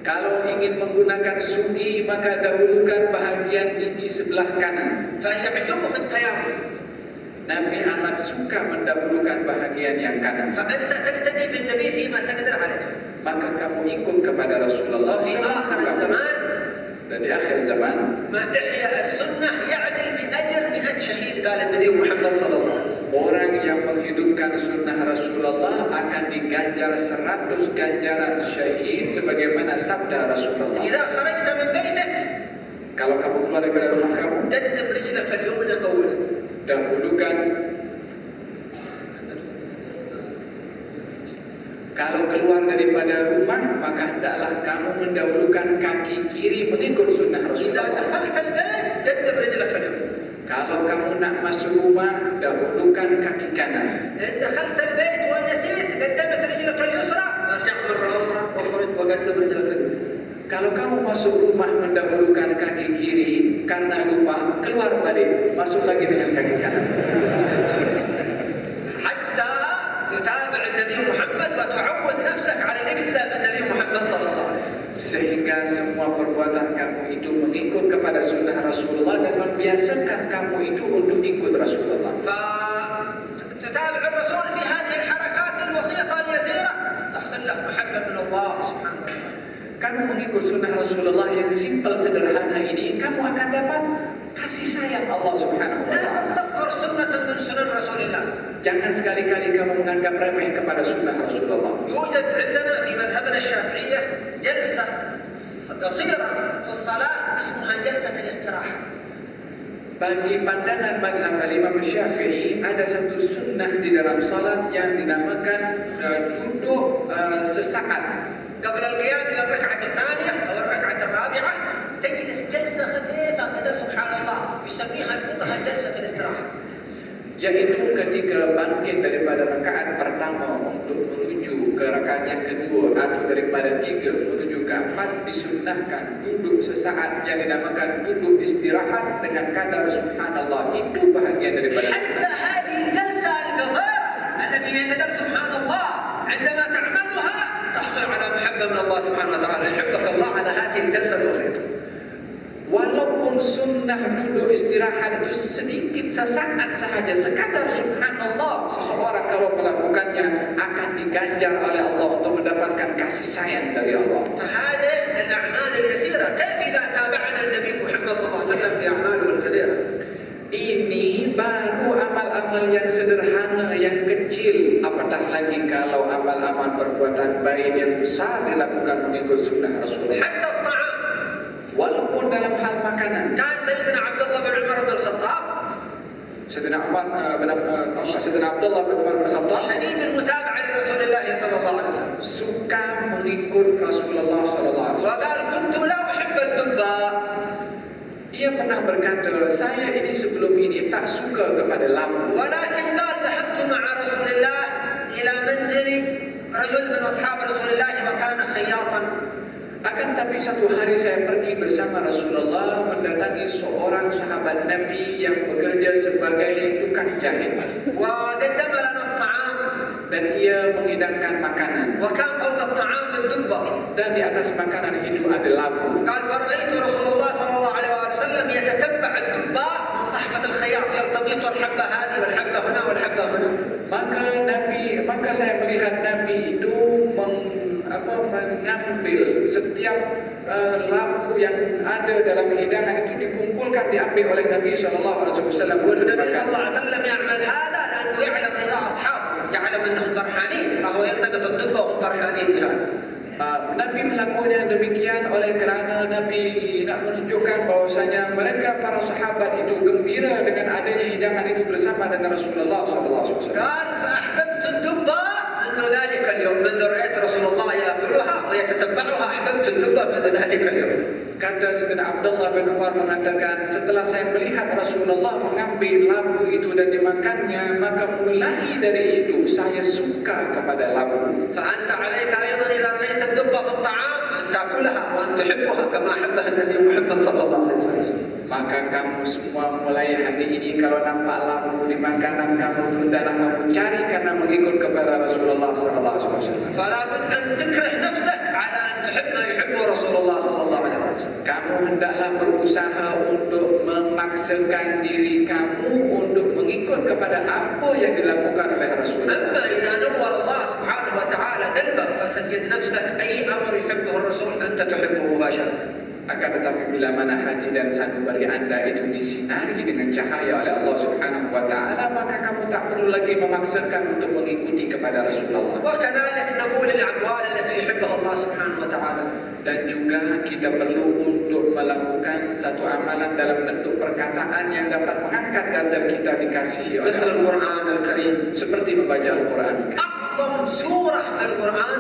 Kalau ingin menggunakan sugi, maka dahulukan bahagian gigi sebelah kanan. فيعجبه التيامن. Nabi amat suka mendahulukan bahagian yang kanan. فأنت تقتدي بالنبي فيما تقدر عليه. Maka kamu ikut kepada Rasulullah. وفي آخر الزمان Dan di akhir zaman, ما إحيا السنة يعدل بأجر 100 شهيد قال النبي محمد صلى الله عليه وسلم. orang yang menghidupkan sunnah Rasulullah akan diganjar 100 ganjaran syahid sebagaimana sabda Rasulullah. إذا خرجت من بيتك Kalau kamu keluar dari rumah kamu, قدم رجلك اليمنى أولا. dahulukan. Kalau keluar daripada rumah, maka hendaklah kamu mendahulukan kaki kiri mengikut sunnah إذا Rasulullah. دخلت البيت قدم رجلك اليمنى. Kalau kamu nak masuk rumah, dahulukan kaki kanan. إن دخلت البيت ونسيت قدمت رجلك اليسرى ارجع مرة أخرى واخرج وقدم رجلك اليمنى. Kalau kamu masuk rumah mendahulukan kaki kiri karena lupa, keluar balik, masuk lagi dengan kaki kanan. حتى تتابع النبي محمد وتعود نفسك على الاقتداء بالنبي محمد صلى الله عليه وسلم. Sehingga semua perbuatan kamu itu mengikut kepada sunnah Rasulullah dan membiasakan kamu itu untuk ikut Rasulullah. فتتابع الرسول في هذه الحركات البسيطة اليسيرة تحصل لك محبة من الله سبحانه وتعالى. Kamu mengikut sunnah Rasulullah yang simpel sederhana ini, kamu akan dapat kasih sayang Allah Subhanahu wa لا taala. تستصغر سنة من سنن رسول الله. Jangan sekali-kali kamu menganggap remeh kepada sunnah Rasulullah. يوجد عندنا في مذهبنا الشافعية جلسة قصيرة في الصلاة اسمها جلسة الاستراحة. Bagi pandangan mazhab Imam Syafi'i, ada satu sunnah di dalam salat yang dinamakan duduk sesaat. قبل القيام إلى الركعة الثانية أو الركعة الرابعة تجلس جلسة خفيفة كذا سبحان الله يسميها الفقهاء جلسة الاستراحة. Yaitu ketika bangkit daripada rakaat pertama untuk menuju ke rakaat yang kedua atau daripada 3 menuju ke 4 disunnahkan duduk sesaat yang dinamakan duduk istirahat dengan kadar subhanallah. Itu bahagian daripada حتى هذه الجلسة القصيرة التي هي قدر سبحان الله عندما تعملها تحصل على محبة من الله سبحانه وتعالى. يحبك الله على هذه الجلسة البسيطة. Walaupun sunnah duduk istirahat itu sedikit sesaat sahaja, sekadar subhanallah, seseorang kalau melakukannya akan diganjar oleh Allah untuk mendapatkan kasih sayang dari Allah. فهذه الأعمال اليسيرة كيف إذا تابعنا النبي محمد صلى الله عليه وسلم في أعماله الكبيرة. Ini baru amal-amal yang sederhana, yang kecil. Apatah lagi kalau amal-amal perbuatan baik yang besar dilakukan mengikut sunnah Rasulullah. حتى الطعام. Walaupun dalam hal makanan. كان سيدنا عبد الله بن عمر بن الخطاب Sayyidina Abdullah bin Umar bin Khattab شديد المتابعة لرسول الله صلى الله عليه وسلم. suka mengikut Rasulullah sallallahu alaihi wasallam. وقال كنت لا أحب الدباء. Ia pernah berkata, saya ini sebelum ini tak suka kepada lampu. ولكن قال ذهبت مع رسول الله إلى منزل رجل من أصحاب رسول الله وكان خياطا. Akan tapi satu hari saya pergi bersama Rasulullah mendatangi seorang sahabat Nabi yang bekerja sebagai tukang jahit. وقدم لنا الطعام. Dan ia menghidangkan makanan. وكان فوق الطعام الدبة. Dan di atas makanan itu ada lampu. قال فرأيت رسول الله صلى الله عليه وسلم يتتبع الدباء من صحفة الخياط يلتقط الحبة هذه والحبة هنا والحبة هنا. Maka saya melihat Nabi itu mengambil setiap lampu yang ada dalam hidangan itu dikumpulkan, diambil oleh Nabi sallallahu alaihi wasallam. والنبي صلى الله عليه وسلم يعمل هذا لأنه يعلم رضا أصحابه، يعلم أنهم فرحانين، فهو يلتقط الدبة وهم فرحانين بهذا. Nabi melakukannya demikian oleh kerana Nabi nak menunjukkan bahwasanya mereka para sahabat itu gembira dengan adanya hidangan itu bersama dengan Rasulullah sallallahu alaihi wasallam. قال فأحببت الدبة منذ ذلك اليوم، منذ رأيت رسول الله يأكلها ويتتبعها أحببت الدبة منذ ذلك اليوم. Kata Sayyidina Abdullah bin Umar mengatakan, setelah saya melihat Rasulullah mengambil lampu itu dan dimakannya, maka mulai dari itu saya suka kepada lampu. فأنت عليك أيضا إذا رأيت الدبة في الطعام أن تأكلها وأن تحبها كما أحبها النبي محمد صلى الله عليه وسلم. Maka kamu semua mulai hari ini kalau nampak lampu di makanan kamu, hendaklah kamu cari karena mengikut kepada Rasulullah sallallahu alaihi wasallam. فلا بد أن تكره نفسك على أن تحب ما يحبه رسول الله صلى الله عليه وسلم. Kamu hendaklah berusaha untuk memaksakan diri kamu untuk mengikut kepada apa yang dilakukan oleh Rasulullah. أما إذا نور الله سبحانه وتعالى قلبك فسجد نفسك أي أمر يحبه الرسول أنت تحبه مباشرة. Akan tetapi bila mana hati dan sanubari anda itu disinari dengan cahaya oleh Allah Subhanahu wa taala, maka kamu tak perlu lagi memaksakan untuk mengikuti kepada Rasulullah. وكذلك نقول الأقوال التي يحبها الله سبحانه وتعالى. Dan juga kita perlu untuk melakukan satu amalan dalam bentuk perkataan perkataan yang dapat mengangkat darjat kita dikasihi oleh مثل Allah. القرآن الكريم. Seperti membaca Al-Quran. أعظم سورة في القرآن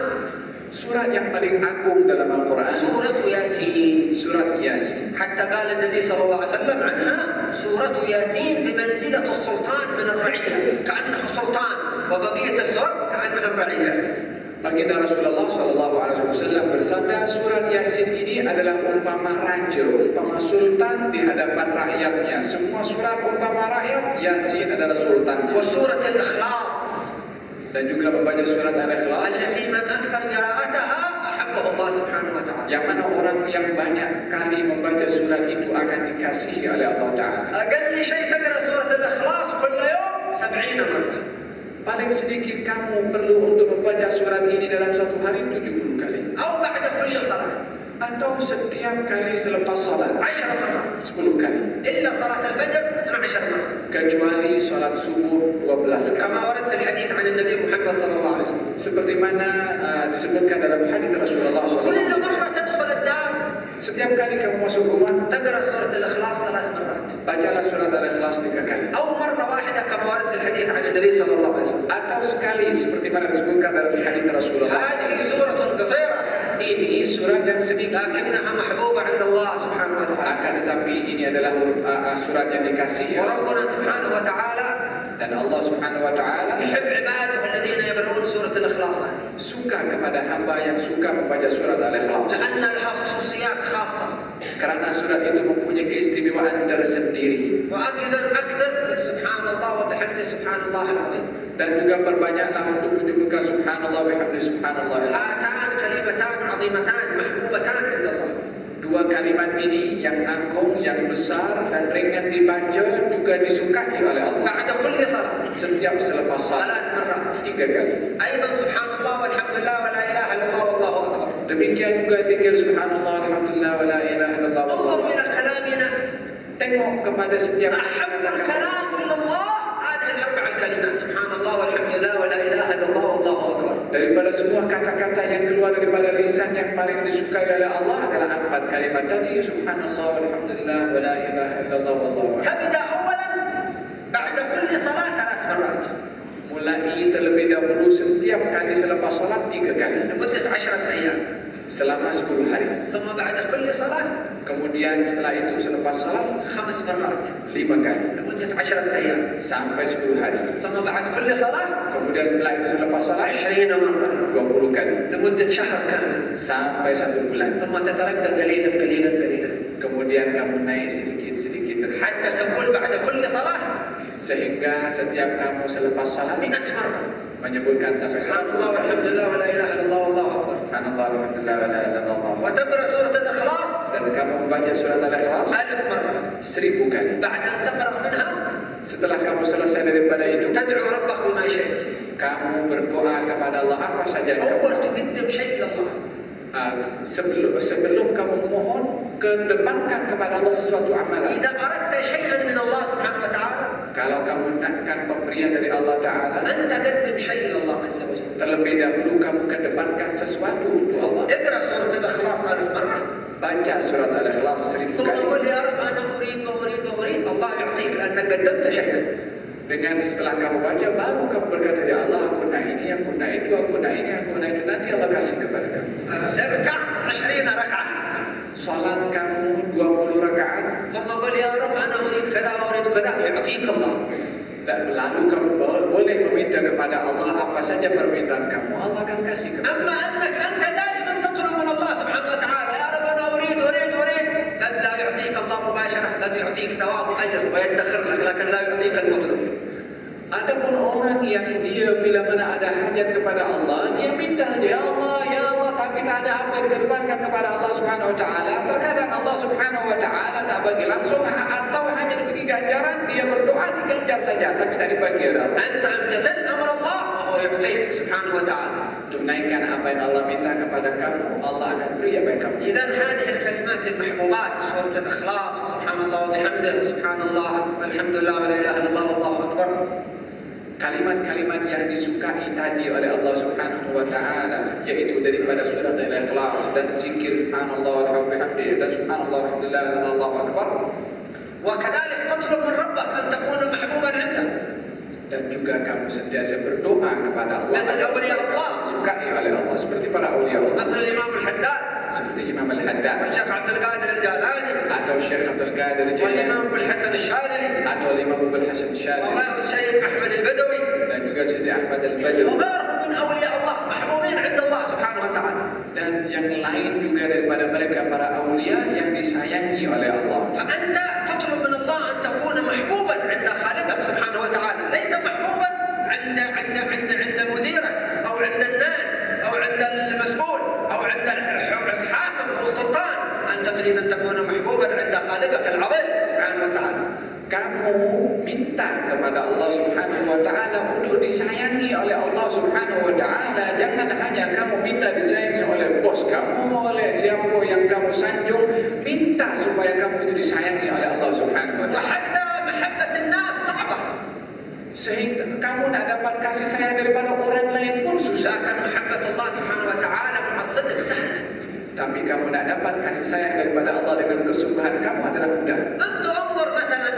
Surat yang paling agung dalam Al-Quran, سورة ياسين. surat Yasin. حتى قال النبي صلى الله عليه وسلم عنها سورة ياسين بمنزلة السلطان من الرعية، كأنه سلطان، وبقية السور كأنها الرعية. Baginda Rasulullah SAW bersabda, surat Yasin ini adalah umpama raja, umpama sultan di hadapan rakyatnya. Semua surat umpama rakyat, Yasin adalah sultannya. وسورة الإخلاص Dan juga membaca surat Al-Ikhlas, التي من أكثر قراءتها أحبه الله سبحانه وتعالى. yang mana orang yang banyak kali membaca surat itu akan dikasihi oleh Allah Ta'ala. أقل شيء تقرأ سورة الإخلاص كل يوم 70 مرة. Paling sedikit kamu perlu untuk membaca surat ini dalam satu hari 70 kali. أو بعد كل صلاة Atau setiap kali selepas salat 10 مرات. 10 kali. إلا صلاة الفجر 12 مرة. Kecuali salat subuh 12 kali. كما ورد في الحديث عن النبي محمد صلى الله عليه وسلم. Seperti mana disebutkan dalam hadis Rasulullah كل SAW. مرة تدخل الدار Setiap kali kamu masuk rumah, تقرأ سورة الإخلاص 3 مرات. bacalah surat Al-Ikhlas 3 kali. أو مرة واحدة كما ورد في الحديث عن النبي صلى الله عليه وسلم. Atau sekali seperti mana disebutkan dalam hadis Rasulullah. هذه سورة قصيرة Ini surat yang sedikit, لكنها محبوبة عند الله سبحانه وتعالى. akan tetapi ini adalah surat yang dikasihi. وربنا سبحانه وتعالى Dan Allah Subhanahu Wa Taala يحب عباده الذين يقرؤون سورة الإخلاص هذه. suka kepada hamba yang suka membaca surat Al-Ikhlas. لأن لها خصوصيات خاصة. Karena surat itu mempunyai keistimewaan tersendiri. وأيضا أكثر من سبحان الله وبحمده سبحان الله العظيم. Dan juga perbanyaklah untuk menyebutkan subhanallah bihamdi subhanallah. هاتان كلمتان عظيمتان محبوبتان عند الله. Dua kalimat ini yang agung, yang besar dan ringan dibaca juga disukai oleh Allah. بعد كل صلاة Setiap selepas salat 3 مرات. 3 kali. أيضا سبحان الله والحمد لله ولا إله إلا الله والله أكبر. Demikian juga zikir subhanallah alhamdulillah wa la ilaha illallah wallahu انظروا akbar. إلى كلامنا. Tengok kepada setiap أحب الكلام إلى الله هذه الأربع الكلمات سبحان الله والحمد لله ولا إله إلا الله والله أكبر. daripada semua kata-kata yang keluar daripada lisan yang paling disukai oleh Allah adalah 4 kalimat tadi, subhanallah walhamdulillah wa la ilaha illallah wallahu akbar. تبدأ أولا بعد كل صلاة 3 مرات Mulai terlebih dahulu setiap kali selepas salat 3 kali لمدة 10 أيام. selama 10 hari. ثم بعد كل صلاة Kemudian setelah itu selepas salat 5 مرات 5 kali لمدة 10 أيام. sampai 10 hari. ثم بعد كل صلاة Kemudian setelah itu selepas salat 20 مرة 20 kali لمدة شهر كامل. sampai 1 bulan. ثم تتردد قليلا قليلا قليلا Kemudian kamu naik sedikit-sedikit حتى تقول بعد كل صلاة sehingga setiap kamu selepas salat 100 مرة menyebutkan sampai سبحان الله والحمد لله ولا إله إلا الله والله أكبر. subhanallah alhamdulillah wa la ilaha illallah. وتقرأ سورة الإخلاص Dan kamu membaca surat Al-Ikhlas 1000 مرة. 1000 kali. بعد أن تفرغ منها Setelah kamu selesai daripada itu, تدعو ربك بما شئت. kamu berdoa kepada Allah apa saja yang kamu أول تقدم شيء إلى الله. sebelum kamu mohon, kedepankan kepada Allah sesuatu amalan. إذا أردت شيئا من الله سبحانه وتعالى Kalau kamu nakkan pemberian dari Allah Ta'ala, أن تقدم شيء إلى الله عز وجل. terlebih dahulu kamu kedepankan sesuatu untuk Allah. اقرأ سورة الإخلاص 1000 مرة. Baca surat Al-Ikhlas 1000 ثم kali. قل يا رب أنا أريد وأريد وأريد. الله يعطيك لأنك قدمت شيئا. Dengan setelah kamu baca, baru kamu berkata, ya Allah, aku nak ini, aku nak itu, aku nak ini, aku nak itu. Nanti Allah kasih kepada kamu. اركع 20 ركعة. Salat kamu 20 rakaat. ثم قل يا رب أنا أريد كذا وأريد كذا. يعطيك الله. Dan lalu kamu boleh meminta kepada Allah apa saja permintaan kamu, Allah akan kasih kepada kamu. أما أنك أنت دائما تطلب من الله سبحانه وتعالى يا رب أنا أريد أريد أريد. قد لا يعطيك الله مباشرة. قد يعطيك ثواب وأجر ويدخر لك لكن لا يعطيك المطلوب. Adapun orang yang dia bila mana ada hajat kepada Allah, dia minta saja, ya Allah, tapi tak ada apa yang dikedepankan kepada Allah Subhanahu Wa Taala. Terkadang Allah Subhanahu Wa Taala tak bagi langsung, atau hanya diberi ganjaran, dia berdoa dikejar saja, tapi tak dibagi ada. أنت امتثل أمر الله وهو يعطيك سبحانه وتعالى. Tunaikan apa yang Allah minta kepada kamu, Allah akan beri apa yang kamu. إذا هذه الكلمات المحبوبات سورة الإخلاص وسبحان الله وبحمده سبحان الله الحمد لله ولا إله إلا الله والله أكبر. Kalimat-kalimat yang disukai tadi oleh Allah Subhanahu Wa Taala, yaitu daripada surat Al-Ikhlas dan zikir subhanallah walhamdulillah dan subhanallah alhamdulillah dan Allahu akbar. وكذلك juga kamu sentiasa berdoa kepada Allah. مثل أولياء الله. Disukai oleh Allah seperti para aulia Allah. مثل الإمام الحداد. Seperti Imam Al-Haddad. والشيخ عبد القادر الجيلاني. Atau Syekh Abdul Qadir Jilani. والإمام أبو الحسن الشاذلي. Atau Imam Abu Hasan Syadili. وغير الشيخ أحمد البدوي. Dan juga Sidi Ahmad Al-Badawi. وغيرهم من أولياء الله محبوبين عند الله سبحانه وتعالى. Dan yang lain juga daripada mereka para aulia yang disayangi oleh Allah. فأنت تطلب من الله أن تكون محبوبا عند خالقك سبحانه وتعالى، ليس محبوبا عند مديرك أو عند الناس أو عند المسؤول أو عند الحاكم أو السلطان. أنت تريد أن تكون محبوبا عند خالقك العظيم سبحانه وتعالى. Kamu minta kepada Allah Subhanahu wa taala untuk disayangi oleh Allah Subhanahu wa taala. Jangan hanya kamu minta disayangi oleh bos kamu, oleh siapa yang kamu sanjung. Minta supaya kamu itu disayangi oleh Allah Subhanahu wa taala. وحتى محبة الناس صعبة. Sehingga kamu tidak dapat kasih sayang daripada orang lain pun susah. لكن محبة الله سبحانه وتعالى مع الصدق سهلة. Tapi kamu tidak dapat kasih sayang daripada Allah dengan kesungguhan kamu adalah mudah. أنت انظر مثلا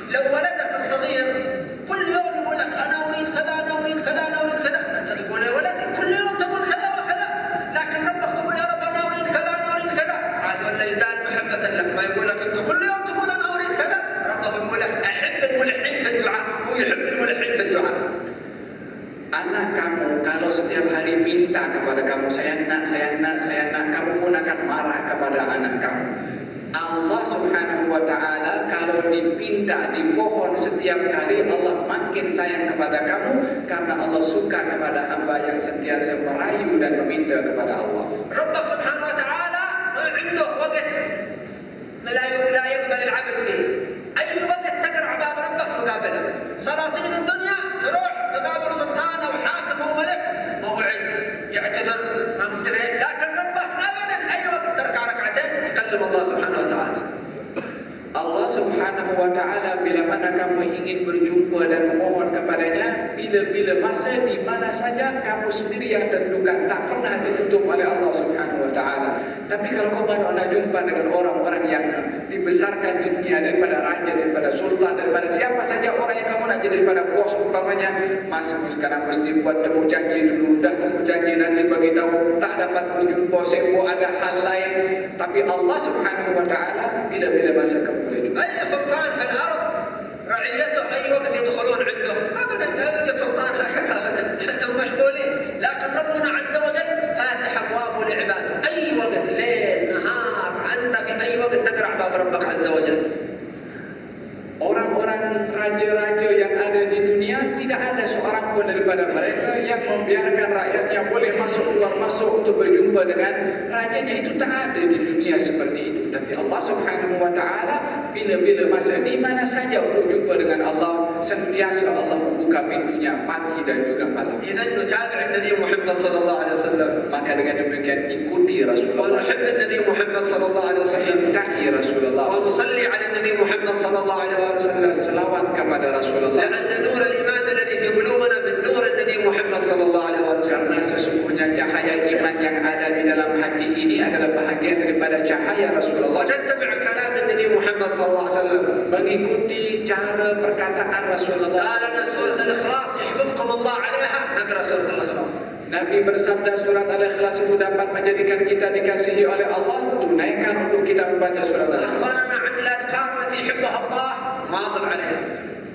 لو ولدك الصغير كل يوم يقول لك أنا أريد كذا أنا أريد كذا أنا أريد كذا، أنت تقول يا ولدي كل يوم تقول كذا وكذا، لكن ربك تقول يا رب أنا أريد كذا أنا أريد كذا، عاد ولا يزداد محبة لك. ما يقول لك أنت كل يوم تقول أنا أريد كذا، ربك يقول لك أحب الملحين في الدعاء، هو يحب الملحين في الدعاء. Anak kamu kalau setiap hari minta kepada kamu, saya nak, kamu pun akan marah kepada anak kamu. Allah Subhanahu wa taala kalau dipinta, dimohon setiap kali, Allah makin sayang kepada kamu karena Allah suka kepada hamba yang sentiasa merayu dan meminta kepada Allah. ربك سبحانه وتعالى ما عنده وقت لا يقبل العبد فيه. أي وقت تقرع باب ربك يقابلك. سلاطين الدنيا تروح تقابل سلطان أو حاكم أو ملك، موعد يعتذر ما مفترض، لكن ربك أبدا أي وقت تركع ركعتين تكلم الله سبحانه وتعالى. Allah Subhanahu wa taala bila mana kamu ingin berjumpa dan memohon kepadanya, bila-bila masa di mana saja kamu sendiri yang tentukan, tak pernah ditutup oleh Allah Subhanahu wa taala. Tapi kalau kau nak jumpa dengan orang-orang yang dibesarkan di dunia, daripada raja, daripada sultan, daripada siapa saja orang yang kamu nak jadi daripada bos umpamanya, sekarang mesti buat temu janji dulu, dah temu janji nanti bagi tahu tak dapat berjumpa sebab ada hal lain. Tapi Allah Subhanahu wa taala bila-bila masa kamu boleh jumpa. أي سلطان في الأرض رعيته أي وقت يدخلون عنده أبدا، لا يوجد سلطان هكذا أبدا، أنتم مشغولين. لكن ربنا عز وجل فاتح أبواب لعباده، أي وقت ليل نهار أنت في أي وقت تقرع باب ربك عز وجل. Orang-orang raja-raja yang ada di dunia, tidak ada seorang pun daripada mereka yang membiarkan rakyatnya boleh masuk keluar masuk untuk berjumpa dengan rajanya. Itu tak ada di dunia seperti itu. Tapi Allah Subhanahu wa taala bila-bila masa di mana saja untuk jumpa dengan Allah, sentiasa Allah membuka pintunya pagi dan juga malam. إذا نتابع النبي محمد صلى الله عليه وسلم. Maka dengan demikian ikuti Rasulullah, ونحب النبي محمد صلى الله عليه وسلم. cintai Rasulullah, ونصلي على النبي محمد صلى الله عليه وسلم. selawat kepada Rasulullah. لأن نور الإيمان الذي في قلوبنا من نور النبي محمد صلى الله عليه وسلم. Karena sesungguhnya cahaya iman yang ada di dalam hati ini adalah bahagian daripada cahaya Rasulullah. ونتبع كلام النبي محمد صلى الله عليه وسلم. Mengikuti cara perkataan Rasulullah. قال لنا سورة الإخلاص يحببكم الله عليها، نقرأ سورة الإخلاص. Nabi bersabda surat Al-Ikhlas itu dapat menjadikan kita dikasihi oleh Allah. Tunaikan untuk kita membaca surat Al-Ikhlas. أخبرنا عن الأذكار التي يحبها الله واظب عليها.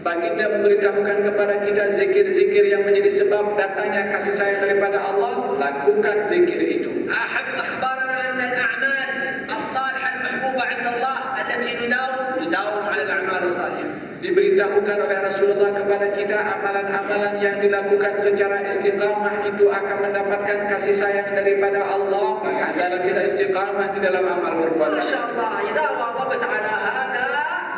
Baginda memberitahukan kepada kita zikir-zikir yang menjadi sebab datangnya kasih sayang daripada Allah. Lakukan zikir itu. أخبرنا أن الأعمال الصالحة المحبوبة عند الله التي نداوم على الأعمال الصالحة. Diberitahukan oleh Rasulullah kepada kita amalan-amalan yang dilakukan secara istiqamah itu akan mendapatkan kasih sayang daripada Allah. Maka adalah kita istiqamah di dalam amal perbuatan. ما شاء الله إذا واظبت على هذا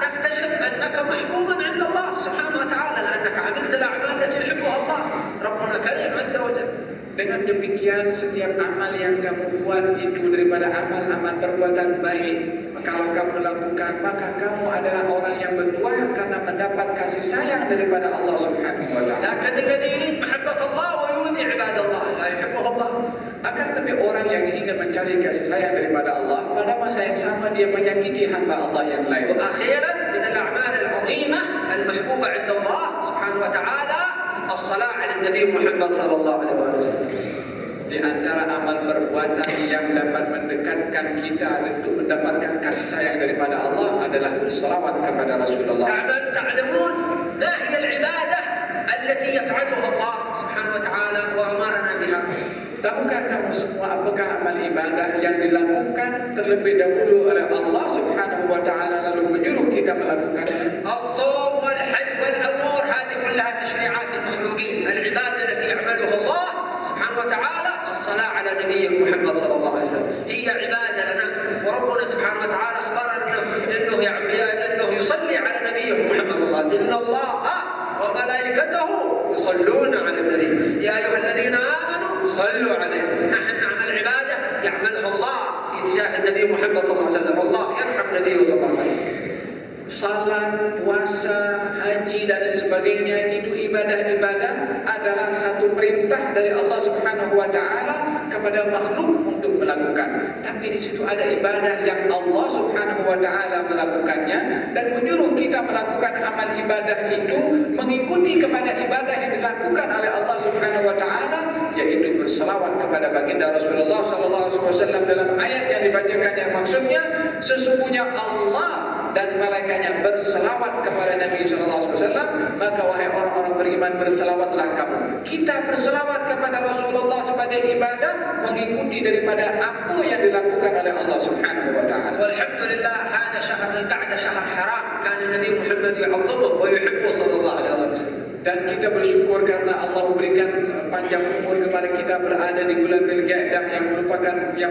تكتشف أنك محبوبا عند الله سبحانه وتعالى لأنك عملت الأعمال التي يحبها الله. ربنا كريم عز وجل. Dengan demikian setiap amal yang kamu buat itu daripada amal-amal perbuatan baik. Kalau kamu lakukan, maka kamu adalah orang yang berbuah karena mendapat kasih sayang daripada Allah Subhanahu wa taala. لكن الذي يريد محبة الله ويؤذي عباد الله لا يحبه الله. Akan tetapi orang yang ingin mencari kasih sayang daripada Allah, pada masa yang sama dia menyakiti hamba Allah yang lain. وأخيرا من الأعمال العظيمة المحبوبة عند الله سبحانه وتعالى Nabi Muhammad sallallahu alaihi wasallam. Di antara amal perbuatan yang dapat mendekatkan kita untuk mendapatkan kasih sayang daripada Allah adalah berselawat kepada Rasulullah. تعلمون ما هي العبادة التي يفعلها الله سبحانه وتعالى وأمرنا بها؟ Tahukah kamu semua apakah amal ibadah yang dilakukan terlebih dahulu oleh Allah Subhanahu wa taala lalu menyuruh kita melakukannya? الصوم والحج والأمور هذه كلها تشريعات المخلوقين. العبادة التي يعملها الله سبحانه وتعالى الصلاة على نبيه محمد صلى الله عليه وسلم هي عبادة لنا، وربنا سبحانه وتعالى أخبرنا إنه يصلي على نبيه محمد صلى الله عليه وسلم. إن الله وملائكته يصلون على النبي يا أيها الذين آمنوا صلوا عليه. نحن نعمل عبادة يعملها الله في اتجاه النبي محمد صلى الله عليه وسلم. الله يرحم نبيه صلى الله عليه وسلم. Salat, puasa, haji dan sebagainya itu ibadah-ibadah adalah satu perintah dari Allah Subhanahu wa taala kepada makhluk untuk melakukan. Tapi di situ ada ibadah yang Allah Subhanahu wa taala melakukannya dan menyuruh kita melakukan amal ibadah itu mengikuti kepada ibadah yang dilakukan oleh Allah Subhanahu wa taala, yaitu berselawat kepada baginda Rasulullah sallallahu alaihi wasallam dalam ayat yang dibacakan yang maksudnya sesungguhnya Allah dan malaikatnya berselawat kepada Nabi sallallahu alaihi wasallam, maka wahai orang-orang beriman berselawatlah kamu. Kita berselawat kepada Rasulullah sebagai ibadah mengikuti daripada apa yang dilakukan oleh Allah Subhanahu wa taala. Walhamdulillah hada syahr al-Qa'dah syahr haram. Kana Nabi Muhammad yu'azzimuhu wa yuhibbu sallallahu alaihi wasallam. Dan kita bersyukur karena Allah memberikan panjang umur kepada kita berada di bulan Dzulqa'dah yang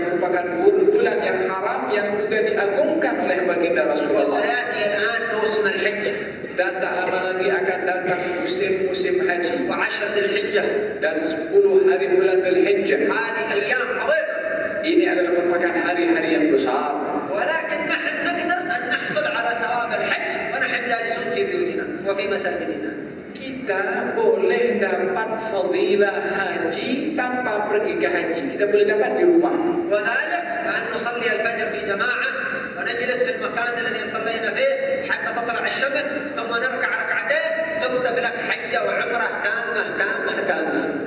merupakan bulan yang haram yang juga diagungkan oleh baginda Rasulullah. Sayati al-an musim al-hajj. Dan tak lama lagi akan datang musim haji. Wa 10 Dzulhijjah. Dan 10 hari bulan Dzulhijjah. Hadi ayyam 'azimah. Ini adalah merupakan hari-hari yang besar. Walakin nahnu naqdar an nahsul ala thawab al-hajj wa nahnu jalisun fi buyutina wa fi masajidina. Kita boleh dapat fadilah haji tanpa pergi ke haji. Kita boleh dapat di rumah. وذلك أن نصلي الفجر في جماعة ونجلس في المكان الذي صلينا فيه حتى تطلع الشمس ثم نركع ركعتين تكتب لك حجة وعمرة تامة.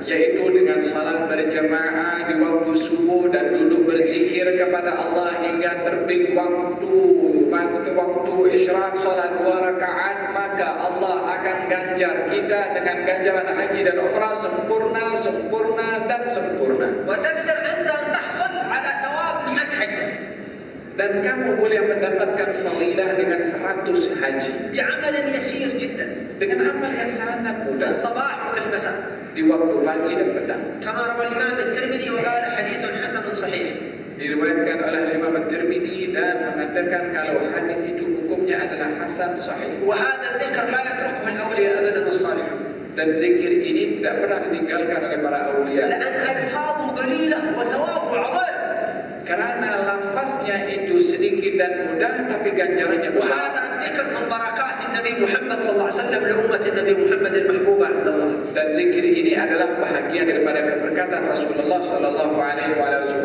Yaitu dengan salat berjamaah di waktu subuh dan duduk berzikir kepada Allah hingga terbit waktu isyraq salat 2 rakaat, maka Allah akan ganjar kita dengan ganjaran haji dan umrah sempurna dan sempurna. وتقدر أنت أن تحصل على ثواب 100 حجة. Dan kamu boleh mendapatkan fadilah dengan 100 haji بعمل يسير جدا dengan amal yang sangat في mudah الصباح وفي المساء. di waktu pagi dan petang. كما روى الإمام الترمذي وقال حديث حسن صحيح. Diriwayatkan oleh Imam At-Tirmidzi dan mengatakan kalau hadis itu hukumnya adalah hasan sahih. وهذا الذكر لا يتركه الأولياء أبدا الصالحون. Dan zikir ini tidak pernah ditinggalkan oleh para aulia. لأن ألفاظه قليلة وثوابه عظيم. Karena lafaznya itu sedikit dan mudah, tapi ganjarannya besar. وهذا الذكر من بركات النبي محمد صلى الله عليه وسلم لأمة النبي محمد المحبوبة عند الله. Dan zikir ini adalah bahagian daripada keberkatan Rasulullah sallallahu alaihi wasallam.